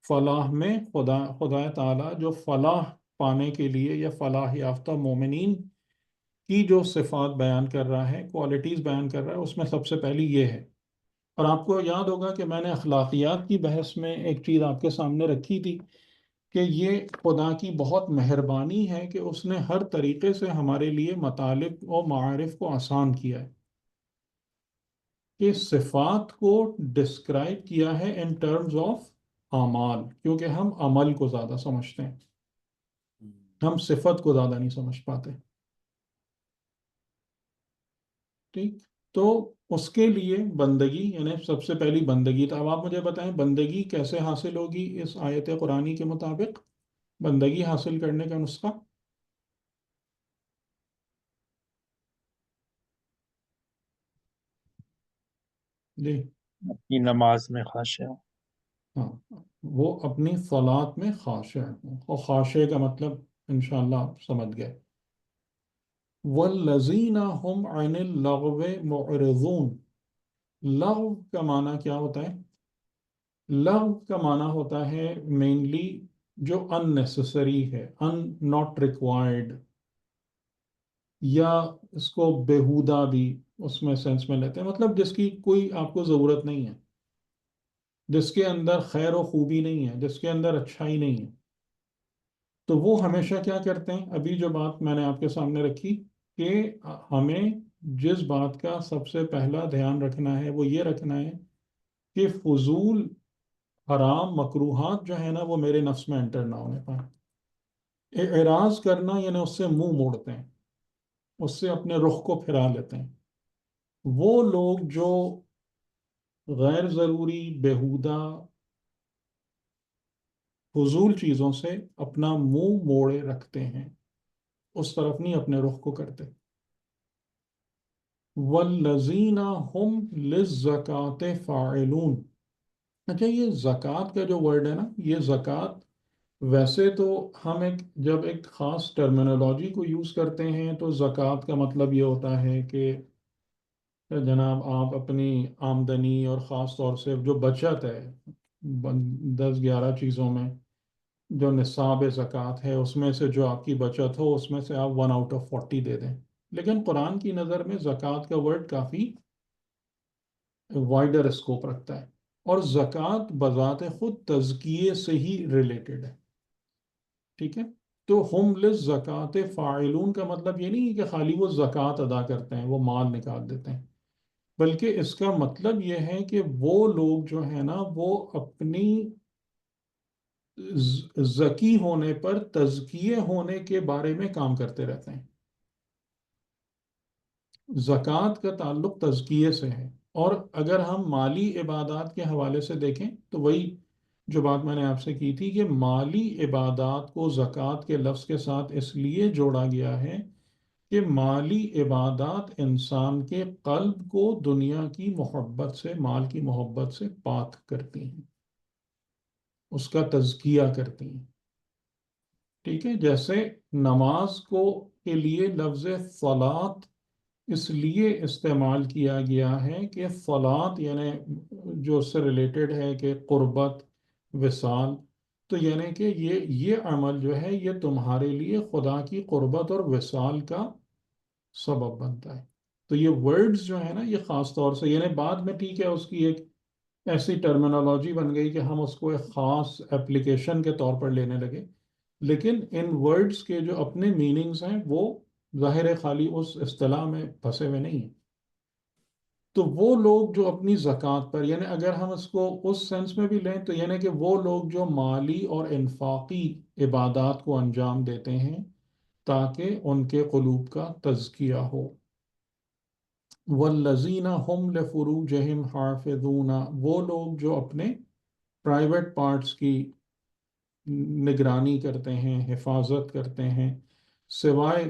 فلاح میں خدا تعالیٰ جو فلاح پانے کے لیے یا فلاح یافتہ مومنین کی جو صفات بیان کر رہا ہے، کوالٹیز بیان کر رہا ہے، اس میں سب سے پہلی یہ ہے۔ اور آپ کو یاد ہوگا کہ میں نے اخلاقیات کی بحث میں ایک چیز آپ کے سامنے رکھی تھی کہ یہ خدا کی بہت مہربانی ہے کہ اس نے ہر طریقے سے ہمارے لیے مطالب اور معارف کو آسان کیا ہے، کہ صفات کو ڈسکرائب کیا ہے ان ٹرمز آف اعمال، کیونکہ ہم عمل کو زیادہ سمجھتے ہیں، ہم صفت کو زیادہ نہیں سمجھ پاتے۔ ٹھیک، تو اس کے لیے بندگی یعنی سب سے پہلی بندگی۔ تو اب آپ مجھے بتائیں بندگی کیسے حاصل ہوگی اس آیت قرآنی کے مطابق؟ بندگی حاصل کرنے کا نسخہ جی، اپنی نماز میں خاشع ہو۔ ہاں، وہ اپنی صلات میں خاشع ہوں، اور خاشع کا مطلب انشاءاللہ آپ سمجھ گئے۔ والذین هم عن اللغو معرضون. لغو کا معنی کیا ہوتا ہے؟ لغو کا معنی ہوتا ہے مینلی جو ان نیسسری ہے، ان ناٹ ریکوائرڈ، یا اس کو بیہودہ بھی اس میں سینس میں لیتے ہیں، مطلب جس کی کوئی آپ کو ضرورت نہیں ہے، جس کے اندر خیر و خوبی نہیں ہے، جس کے اندر اچھائی نہیں ہے، تو وہ ہمیشہ کیا کرتے ہیں؟ ابھی جو بات میں نے آپ کے سامنے رکھی کہ ہمیں جس بات کا سب سے پہلا دھیان رکھنا ہے وہ یہ رکھنا ہے کہ فضول حرام مکروہات جو ہے نا وہ میرے نفس میں انٹر نہ ہونے پائیں۔ اعراض کرنا یعنی اس سے منہ موڑتے ہیں، اس سے اپنے رخ کو پھرا لیتے ہیں۔ وہ لوگ جو غیر ضروری بیہودہ فضول چیزوں سے اپنا منہ موڑے رکھتے ہیں، اس طرف نہیں اپنے رخ کو کرتے۔ والذین ہم للزکاة فاعلون۔ اچھا، یہ زکوٰۃ کا جو ورڈ ہے نا، یہ زکوٰۃ ویسے تو ہم جب ایک خاص ٹرمینالوجی کو یوز کرتے ہیں تو زکوٰۃ کا مطلب یہ ہوتا ہے کہ جناب آپ اپنی آمدنی اور خاص طور سے جو بچت ہے 10-11 چیزوں میں جو نصاب زکوٰۃ ہے اس میں سے جو آپ کی بچت ہو اس میں سے آپ 1/40 دے دیں۔ لیکن قرآن کی نظر میں زکوٰۃ کا ورڈ کافی وائڈر اسکوپ رکھتا ہے، اور زکوٰۃ بذات خود تزکیے سے ہی ریلیٹڈ ہے، ٹھیک ہے؟ تو ہم للزکاة فاعلون کا مطلب یہ نہیں ہے کہ خالی وہ زکوٰۃ ادا کرتے ہیں، وہ مال نکال دیتے ہیں، بلکہ اس کا مطلب یہ ہے کہ وہ لوگ جو ہیں نا وہ اپنی ذکی ہونے پر تزکیے ہونے کے بارے میں کام کرتے رہتے ہیں۔ زکوٰۃ کا تعلق تزکیے سے ہے، اور اگر ہم مالی عبادات کے حوالے سے دیکھیں تو وہی جو بات میں نے آپ سے کی تھی کہ مالی عبادات کو زکوٰۃ کے لفظ کے ساتھ اس لیے جوڑا گیا ہے کہ مالی عبادات انسان کے قلب کو دنیا کی محبت سے، مال کی محبت سے پاک کرتی ہیں، اس کا تزکیہ کرتی ہیں، ٹھیک ہے؟ جیسے نماز کے لیے لفظ صلاۃ اس لیے استعمال کیا گیا ہے کہ صلاۃ یعنی جو اس سے ریلیٹڈ ہے کہ قربت، وصال، تو یعنی کہ یہ عمل جو ہے یہ تمہارے لیے خدا کی قربت اور وصال کا سبب بنتا ہے۔ تو یہ ورڈز جو ہے نا یہ خاص طور سے، یعنی بعد میں ٹھیک ہے اس کی ایک ایسی ٹرمینالوجی بن گئی کہ ہم اس کو ایک خاص ایپلیکیشن کے طور پر لینے لگے، لیکن ان ورڈز کے جو اپنے میننگز ہیں وہ ظاہر خالی اس اصطلاح میں پھنسے ہوئے نہیں ہیں۔ تو وہ لوگ جو اپنی زکوٰۃ پر، یعنی اگر ہم اس کو اس سینس میں بھی لیں تو یعنی کہ وہ لوگ جو مالی اور انفاقی عبادات کو انجام دیتے ہیں تاکہ ان کے قلوب کا تزکیہ ہو۔ والذین ہم لفروجہم حافظون، وہ لوگ جو اپنے پرائیویٹ پارٹس کی نگرانی کرتے ہیں، حفاظت کرتے ہیں، سوائے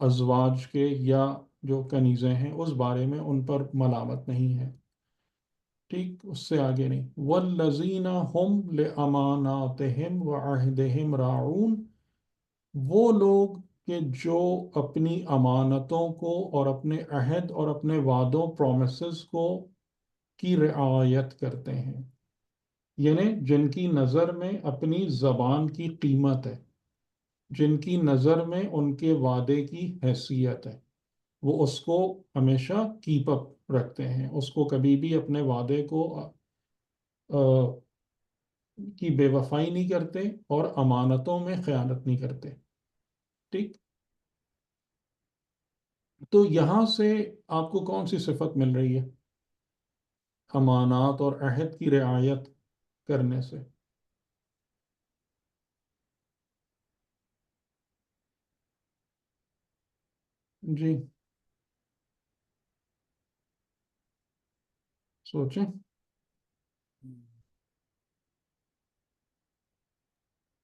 ازواج کے یا جو کنیزیں ہیں اس بارے میں ان پر ملامت نہیں ہے، ٹھیک؟ اس سے آگے نہیں۔ والذین ہم لاماناتہم وعہدہم راعون، وہ لوگ کہ جو اپنی امانتوں کو اور اپنے عہد اور اپنے وعدوں پرومسز کو کی رعایت کرتے ہیں، یعنی جن کی نظر میں اپنی زبان کی قیمت ہے، جن کی نظر میں ان کے وعدے کی حیثیت ہے، وہ اس کو ہمیشہ کیپ اپ رکھتے ہیں، اس کو کبھی بھی اپنے وعدے کو کی بے وفائی نہیں کرتے اور امانتوں میں خیانت نہیں کرتے، ٹھیک؟ تو یہاں سے آپ کو کون سی صفت مل رہی ہے امانات اور عہد کی رعایت کرنے سے؟ جی سوچیں۔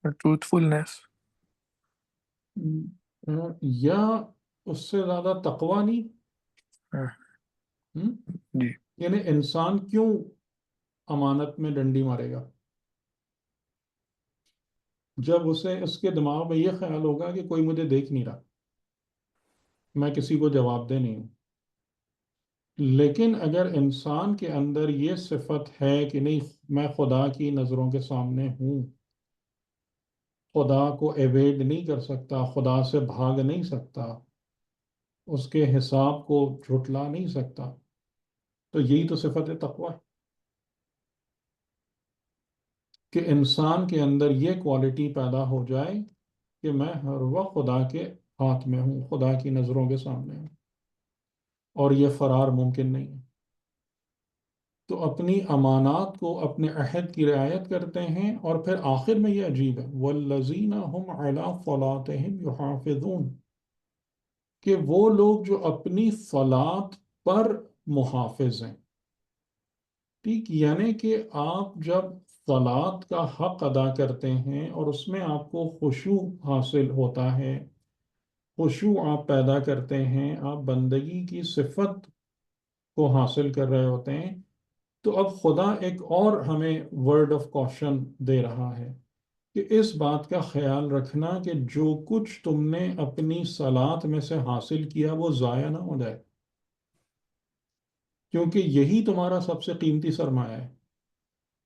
truthfulness. یا اس سے زیادہ تقوی نہیں؟ ہاں، ہم؟ جی یعنی انسان کیوں امانت میں ڈنڈی مارے گا جب اسے اس کے دماغ میں یہ خیال ہوگا کہ کوئی مجھے دیکھ نہیں رہا، میں کسی کو جواب دہ نہیں ہوں. لیکن اگر انسان کے اندر یہ صفت ہے کہ نہیں، میں خدا کی نظروں کے سامنے ہوں، خدا کو ایویڈ نہیں کر سکتا، خدا سے بھاگ نہیں سکتا، اس کے حساب کو جھٹلا نہیں سکتا، تو یہی تو صفت تقویٰ ہے کہ انسان کے اندر یہ کوالٹی پیدا ہو جائے کہ میں ہر وقت خدا کے ہاتھ میں ہوں، خدا کی نظروں کے سامنے ہوں، اور یہ فرار ممکن نہیں ہے. تو اپنی امانات کو، اپنے عہد کی رعایت کرتے ہیں، اور پھر آخر میں یہ عجیب ہے وَالَّذِينَ هُمْ عَلَىٰ صَلَاتِهِمْ يُحَافِظُونَ، کہ وہ لوگ جو اپنی صلات پر محافظ ہیں. ٹھیک، یعنی کہ آپ جب صلات کا حق ادا کرتے ہیں اور اس میں آپ کو خشوع حاصل ہوتا ہے، خشوع آپ پیدا کرتے ہیں، آپ بندگی کی صفت کو حاصل کر رہے ہوتے ہیں، تو اب خدا ایک اور ہمیں ورڈ آف کوشن دے رہا ہے کہ اس بات کا خیال رکھنا کہ جو کچھ تم نے اپنی صلات میں سے حاصل کیا وہ ضائع نہ ہو جائے، کیونکہ یہی تمہارا سب سے قیمتی سرمایہ ہے،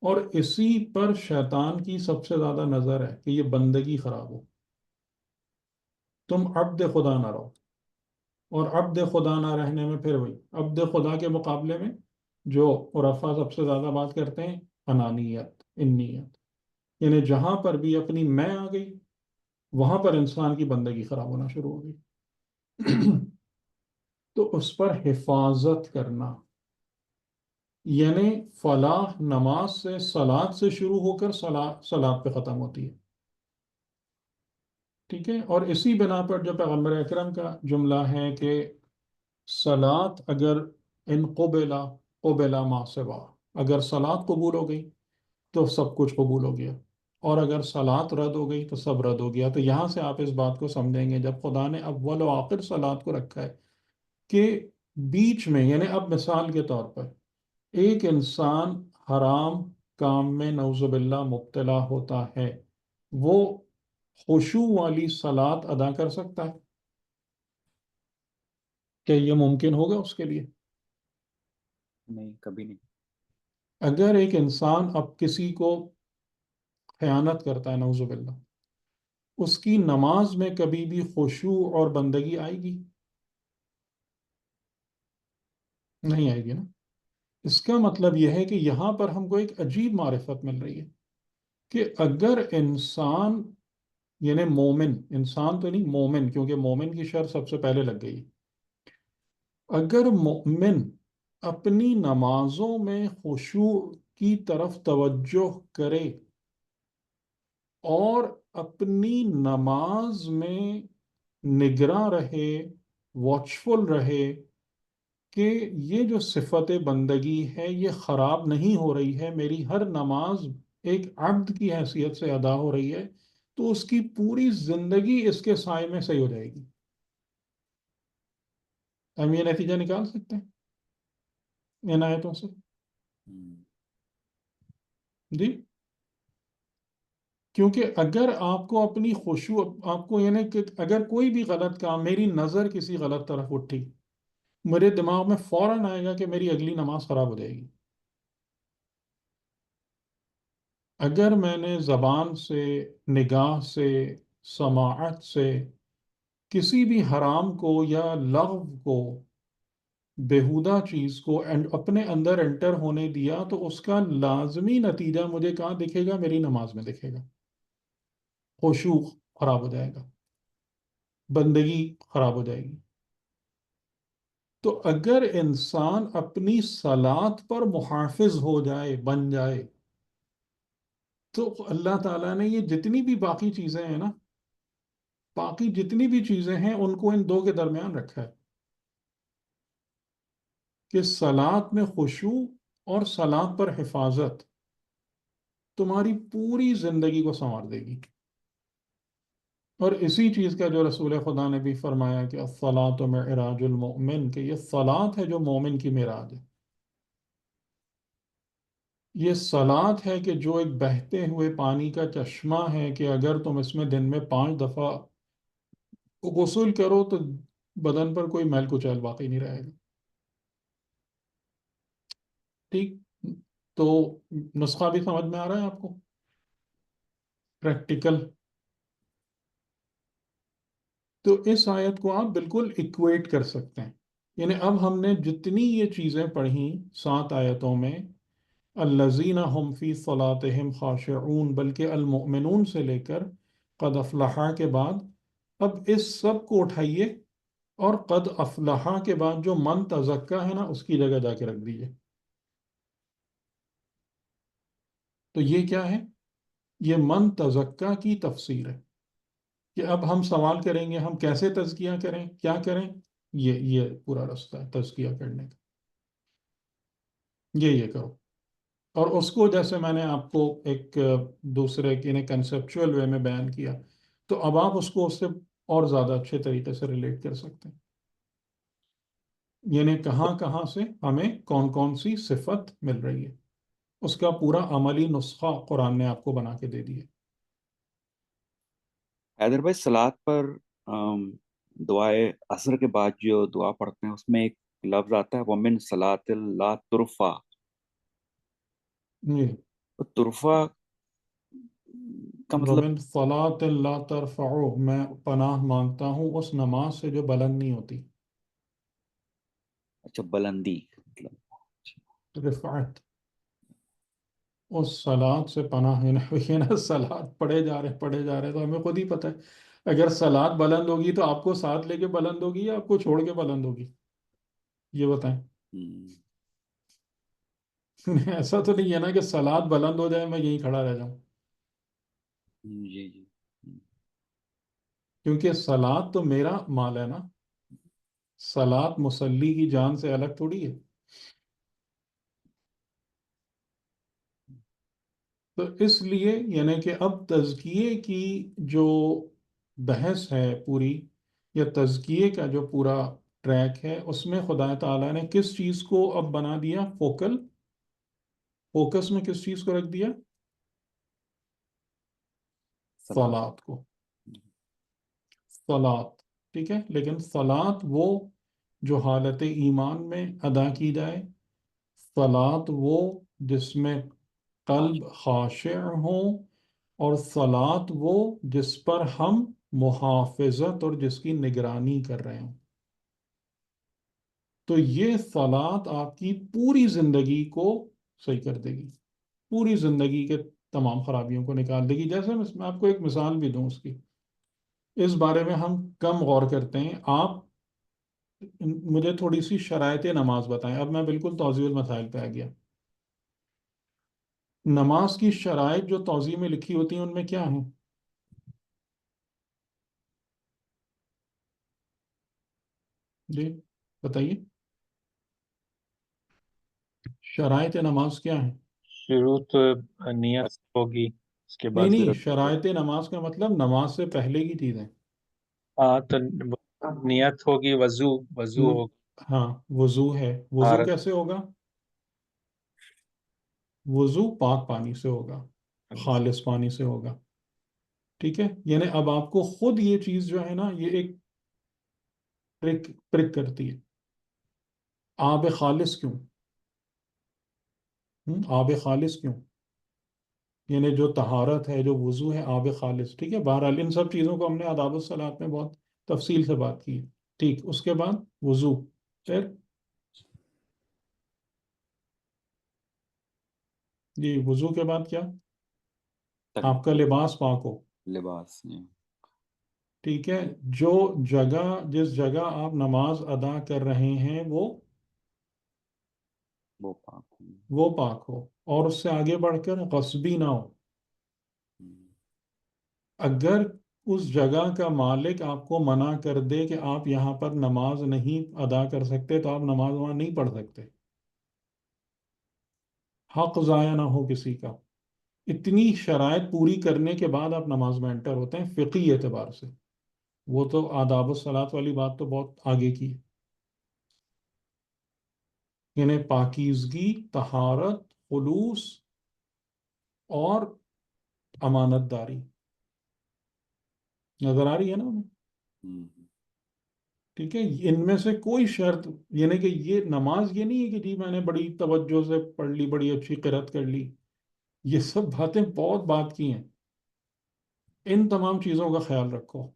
اور اسی پر شیطان کی سب سے زیادہ نظر ہے کہ یہ بندگی خراب ہو، تم عبد خدا نہ رہو. اور عبد خدا نہ رہنے میں پھر وہی عبد خدا کے مقابلے میں جو عرفا سب سے زیادہ بات کرتے ہیں، انانیت، انیت، یعنی جہاں پر بھی اپنی میں آ گئی وہاں پر انسان کی بندگی خراب ہونا شروع ہو گئی. تو اس پر حفاظت کرنا، یعنی فلاح نماز سے، صلات سے شروع ہو کر صلات پہ ختم ہوتی ہے. ٹھیک ہے، اور اسی بنا پر جو پیغمبر اکرم کا جملہ ہے کہ صلات اگر ان قبلا ما سوا، اگر صلات قبول ہو گئی تو سب کچھ قبول ہو گیا، اور اگر صلات رد ہو گئی تو سب رد ہو گیا. تو یہاں سے آپ اس بات کو سمجھیں گے جب خدا نے اول و آخر صلات کو رکھا ہے کہ بیچ میں، یعنی اب مثال کے طور پر ایک انسان حرام کام میں نعوذ باللہ مبتلا ہوتا ہے، وہ خشوع والی صلات ادا کر سکتا ہے؟ کیا یہ ممکن ہوگا اس کے لیے؟ نہیں، کبھی نہیں. اگر ایک انسان اب کسی کو خیانت کرتا ہے نعوذ باللہ، اس کی نماز میں کبھی بھی خشوع اور بندگی آئے گی؟ نہیں آئے گی نا. اس کا مطلب یہ ہے کہ یہاں پر ہم کو ایک عجیب معرفت مل رہی ہے کہ اگر انسان، یعنی مومن، انسان تو نہیں، مومن، کیونکہ مومن کی شرط سب سے پہلے لگ گئی، اگر مومن اپنی نمازوں میں خشوع کی طرف توجہ کرے اور اپنی نماز میں نگراں رہے، واچفل رہے کہ یہ جو صفت بندگی ہے یہ خراب نہیں ہو رہی ہے، میری ہر نماز ایک عبد کی حیثیت سے ادا ہو رہی ہے، تو اس کی پوری زندگی اس کے سائے میں صحیح ہو جائے گی. ہم یہ نتیجہ نکال سکتے ہیں ان آیتوں سے؟ جی، کیونکہ اگر آپ کو اپنی خشوع، آپ کو یعنی کہ اگر کوئی بھی غلط کام، میری نظر کسی غلط طرف اٹھی، میرے دماغ میں فوراً آئے گا کہ میری اگلی نماز خراب ہو جائے گی. اگر میں نے زبان سے، نگاہ سے، سماعت سے کسی بھی حرام کو یا لغو کو، بیہودہ چیز کو اپنے اندر انٹر ہونے دیا، تو اس کا لازمی نتیجہ مجھے کہاں دکھے گا؟ میری نماز میں دکھے گا. خشوع خراب ہو جائے گا، بندگی خراب ہو جائے گی. تو اگر انسان اپنی صلات پر محافظ ہو جائے، بن جائے، تو اللہ تعالیٰ نے یہ جتنی بھی باقی چیزیں ہیں نا، باقی جتنی بھی چیزیں ہیں ان کو ان دو کے درمیان رکھا ہے کہ صلات میں خشوع اور صلات پر حفاظت تمہاری پوری زندگی کو سنوار دے گی. اور اسی چیز کا جو رسول خدا نے بھی فرمایا کہ الصلاۃ معراج المؤمن، کہ یہ صلات ہے جو مومن کی معراج ہے. یہ صلات ہے کہ جو ایک بہتے ہوئے پانی کا چشمہ ہے کہ اگر تم اس میں دن میں 5 دفعہ غسل کرو تو بدن پر کوئی میل کچیل باقی نہیں رہے گا. ٹھیک، تو نسخہ بھی سمجھ میں آ رہا ہے آپ کو پریکٹیکل؟ تو اس آیت کو آپ بالکل ایکویٹ کر سکتے ہیں. یعنی اب ہم نے جتنی یہ چیزیں پڑھیں 7 آیتوں میں، الذین هم فی صلاتہم خاشعون، بلکہ المؤمنون سے لے کر قد افلحا کے بعد، اب اس سب کو اٹھائیے اور قد افلحا کے بعد جو من تزکا ہے نا اس کی جگہ جا کے رکھ دیجئے. تو یہ کیا ہے؟ یہ من تزکا کی تفسیر ہے کہ اب ہم سوال کریں گے ہم کیسے تزکیہ کریں، کیا کریں. یہ پورا رستہ ہے تزکیہ کرنے کا. یہ کرو. اور اس کو جیسے میں نے آپ کو ایک دوسرے کی کنسیپچول وے میں بیان کیا، تو اب آپ اس کو اس سے اور زیادہ اچھے طریقے سے ریلیٹ کر سکتے ہیں. یعنی کہاں کہاں سے ہمیں کون کون سی صفت مل رہی ہے، اس کا پورا عملی نسخہ قرآن نے آپ کو بنا کے دے دیا. حیدر بھائی صلات پر دعائے عصر کے بعد جو دعا پڑھتے ہیں اس میں ایک لفظ آتا ہے ومن صلاۃ لا ترفع. جی. تو ترفع کا مطلب ومن صلاۃ لا ترفعوا، میں پناہ مانگتا ہوں اس نماز سے جو بلند نہیں ہوتی. اچھا بلندی مطلب. رفعت، اس صلات سے پناہ. یہ نا صلات پڑھے جا رہے تو ہمیں خود ہی پتہ ہے اگر صلات بلند ہوگی تو آپ کو ساتھ لے کے بلند ہوگی یا آپ کو چھوڑ کے بلند ہوگی، یہ بتائیں. ایسا تو نہیں ہے نا کہ صلات بلند ہو جائے میں یہیں کھڑا رہ جاؤں، جی جی. کیونکہ صلات تو میرا مال ہے نا، صلات مصلی کی جان سے الگ تھوڑی ہے. تو اس لیے یعنی کہ اب تزکیے کی جو بحث ہے پوری، یا تزکیے کا جو پورا ٹریک ہے، اس میں خدا تعالیٰ نے کس چیز کو اب بنا دیا فوکس میں کس چیز کو رکھ دیا؟ صلات کو. صلات ٹھیک ہے، لیکن صلات وہ جو حالت ایمان میں ادا کی جائے، صلات وہ جس میں قلب خاشع ہو، اور صلات وہ جس پر ہم محافظت اور جس کی نگرانی کر رہے ہوں. تو یہ صلات آپ کی پوری زندگی کو صحیح کر دے گی، پوری زندگی کے تمام خرابیوں کو نکال دے گی. جیسے میں آپ کو ایک مثال بھی دوں اس کی، اس بارے میں ہم کم غور کرتے ہیں. آپ مجھے تھوڑی سی شرائط نماز بتائیں. اب میں بالکل توضیح المسائل پہ آ گیا. نماز کی شرائط جو توضیح میں لکھی ہوتی ہیں ان میں کیا ہیں؟ جی بتائیے، شرائط نماز کیا ہیں؟ شروع تو نیت ہوگی، اس کے بعد نہیں، شرائط نماز کا مطلب نماز سے پہلے کی چیزیں. ہاں تو نیت ہوگی، وضو ہوگا، ہاں وضو ہے. وضو طہارت. کیسے ہوگا؟ وضو پاک پانی سے ہوگا، خالص پانی سے ہوگا. ٹھیک ہے، یعنی اب آپ کو خود یہ چیز جو ہے نا یہ ایک پرک کرتی ہے. آب خالص کیوں؟ آب خالص کیوں؟ یعنی جو طہارت ہے، جو وضو ہے، آب خالص. ٹھیک ہے، بہرحال ان سب چیزوں کو ہم نے آداب الصلاۃ میں بہت تفصیل سے بات کی ہے. ٹھیک، اس کے بعد وضو، پھر جی وضو کے بعد کیا؟ آپ کا لباس پاک ہو. لباس. ٹھیک ہے، جو جگہ جس جگہ آپ نماز ادا کر رہے ہیں وہ پاک ہو، اور اس سے آگے بڑھ کر غصبی نہ ہو. اگر اس جگہ کا مالک آپ کو منع کر دے کہ آپ یہاں پر نماز نہیں ادا کر سکتے تو آپ نماز وہاں نہیں پڑھ سکتے. حق ضائع نہ ہو کسی کا. اتنی شرائط پوری کرنے کے بعد آپ نماز میں انٹر ہوتے ہیں فقہی اعتبار سے. وہ تو آداب الصلاۃ والی بات تو بہت آگے کی ہے. یعنی پاکیزگی، طہارت، خلوص اور امانت داری. نظر آ رہی ہے نا ہمیں؟ ٹھیک ہے، ان میں سے کوئی شرط، یعنی کہ یہ نماز یہ نہیں ہے کہ جی میں نے بڑی توجہ سے پڑھ لی، بڑی اچھی قرأت کر لی، یہ سب باتیں بہت بات کی ہیں. ان تمام چیزوں کا خیال رکھو،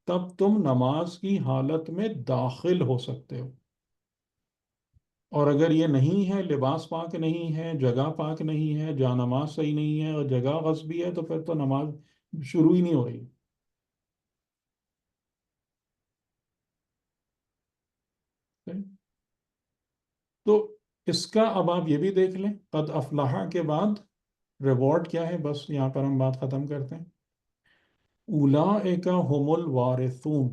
تب تم نماز کی حالت میں داخل ہو سکتے ہو. اور اگر یہ نہیں ہے، لباس پاک نہیں ہے، جگہ پاک نہیں ہے، جا نماز صحیح نہیں ہے اور جگہ غصبی ہے، تو پھر تو نماز شروع ہی نہیں ہو رہی. تو اس کا اب آپ یہ بھی دیکھ لیں، قد افلح کے بعد ریوارڈ کیا ہے، بس یہاں پر ہم بات ختم کرتے ہیں. اولئک هم الوارثون،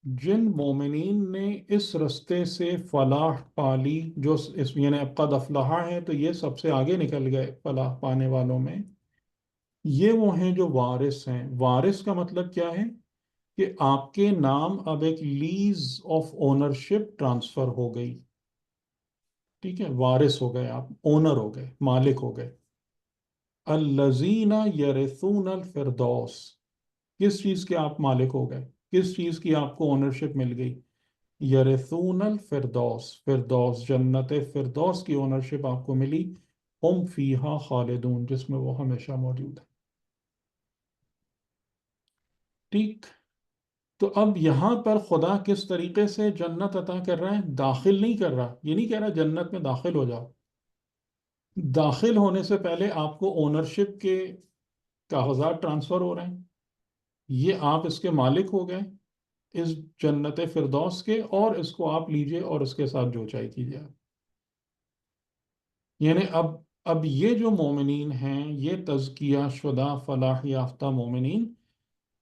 جن مومنین نے اس رستے سے فلاح پالی، جو اس یعنی اب قد افلح ہے تو یہ سب سے آگے نکل گئے فلاح پانے والوں میں. یہ وہ ہیں جو وارث ہیں. وارث کا مطلب کیا ہے کہ آپ کے نام اب ایک لیز آف اونرشپ ٹرانسفر ہو گئی. ٹھیک ہے، وارث ہو گئے، آپ اونر ہو گئے، مالک ہو گئے. الذین یرثون الفردوس، کس چیز کے آپ مالک ہو گئے، کس چیز کی آپ کو اونرشپ مل گئی؟ یرثون الفردوس، فردوس، جنت فردوس کی اونرشپ آپ کو ملی. ہم فیہا خالدون، جس میں وہ ہمیشہ موجود ہے. ٹھیک. تو اب یہاں پر خدا کس طریقے سے جنت عطا کر رہا ہے؟ داخل نہیں کر رہا، یہ نہیں کہہ رہا جنت میں داخل ہو جاؤ. داخل ہونے سے پہلے آپ کو اونرشپ کے کاغذات ٹرانسفر ہو رہے ہیں. یہ آپ اس کے مالک ہو گئے، اس جنت فردوس کے، اور اس کو آپ لیجئے اور اس کے ساتھ جو چاہیے کیجئے. یعنی اب یہ جو مومنین ہیں، یہ تزکیہ شدہ فلاح یافتہ مومنین،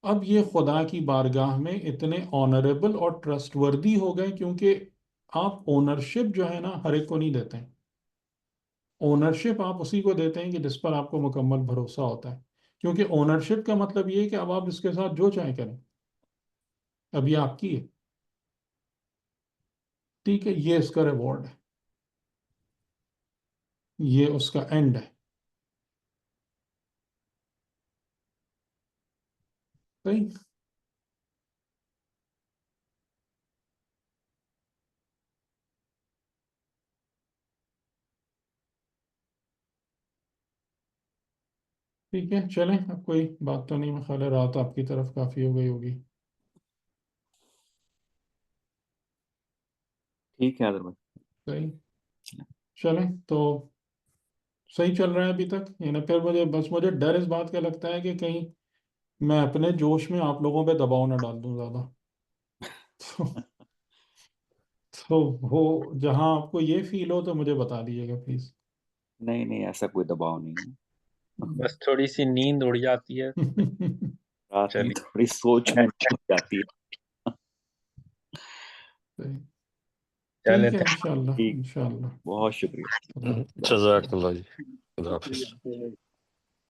اب یہ خدا کی بارگاہ میں اتنے آنریبل اور ٹرسٹ وردی ہو گئے، کیونکہ آپ اونرشپ جو ہے نا ہر ایک کو نہیں دیتے ہیں. اونرشپ آپ اسی کو دیتے ہیں کہ جس پر آپ کو مکمل بھروسہ ہوتا ہے. کیونکہ اونرشپ کا مطلب یہ ہے کہ اب آپ اس کے ساتھ جو چاہیں کریں، اب یہ آپ کی ہے. ٹھیک ہے، یہ اس کا ریوارڈ ہے، یہ اس کا اینڈ ہے. صحیح. ٹھیک ہے، چلیں، اب کوئی بات تو نہیں، میں خیال ہے رات آپ کی طرف کافی ہو گئی ہوگی. ٹھیک ہے حیدر بھائی. صحیح. چلیں تو صحیح چل رہا ہے ابھی تک. یعنی پھر مجھے ڈر اس بات کا لگتا ہے کہ کہیں میں اپنے جوش میں آپ لوگوں پہ دباؤ نہ ڈال دوں زیادہ. تو وہ جہاں آپ کو یہ فیل ہو تو مجھے بتا دیجیے گا پلیز. نہیں نہیں، ایسا کوئی دباؤ نہیں ہے. بس تھوڑی سی نیند اڑ جاتی ہے. رات میں چلیے تھوڑی سوچ میں ہو جاتی ہے. چلے ٹھیک ہے، انشاءاللہ ٹھیک، انشاءاللہ. بہت شکریہ. خدا حافظ. جزاک اللہ جی. خدا حافظ.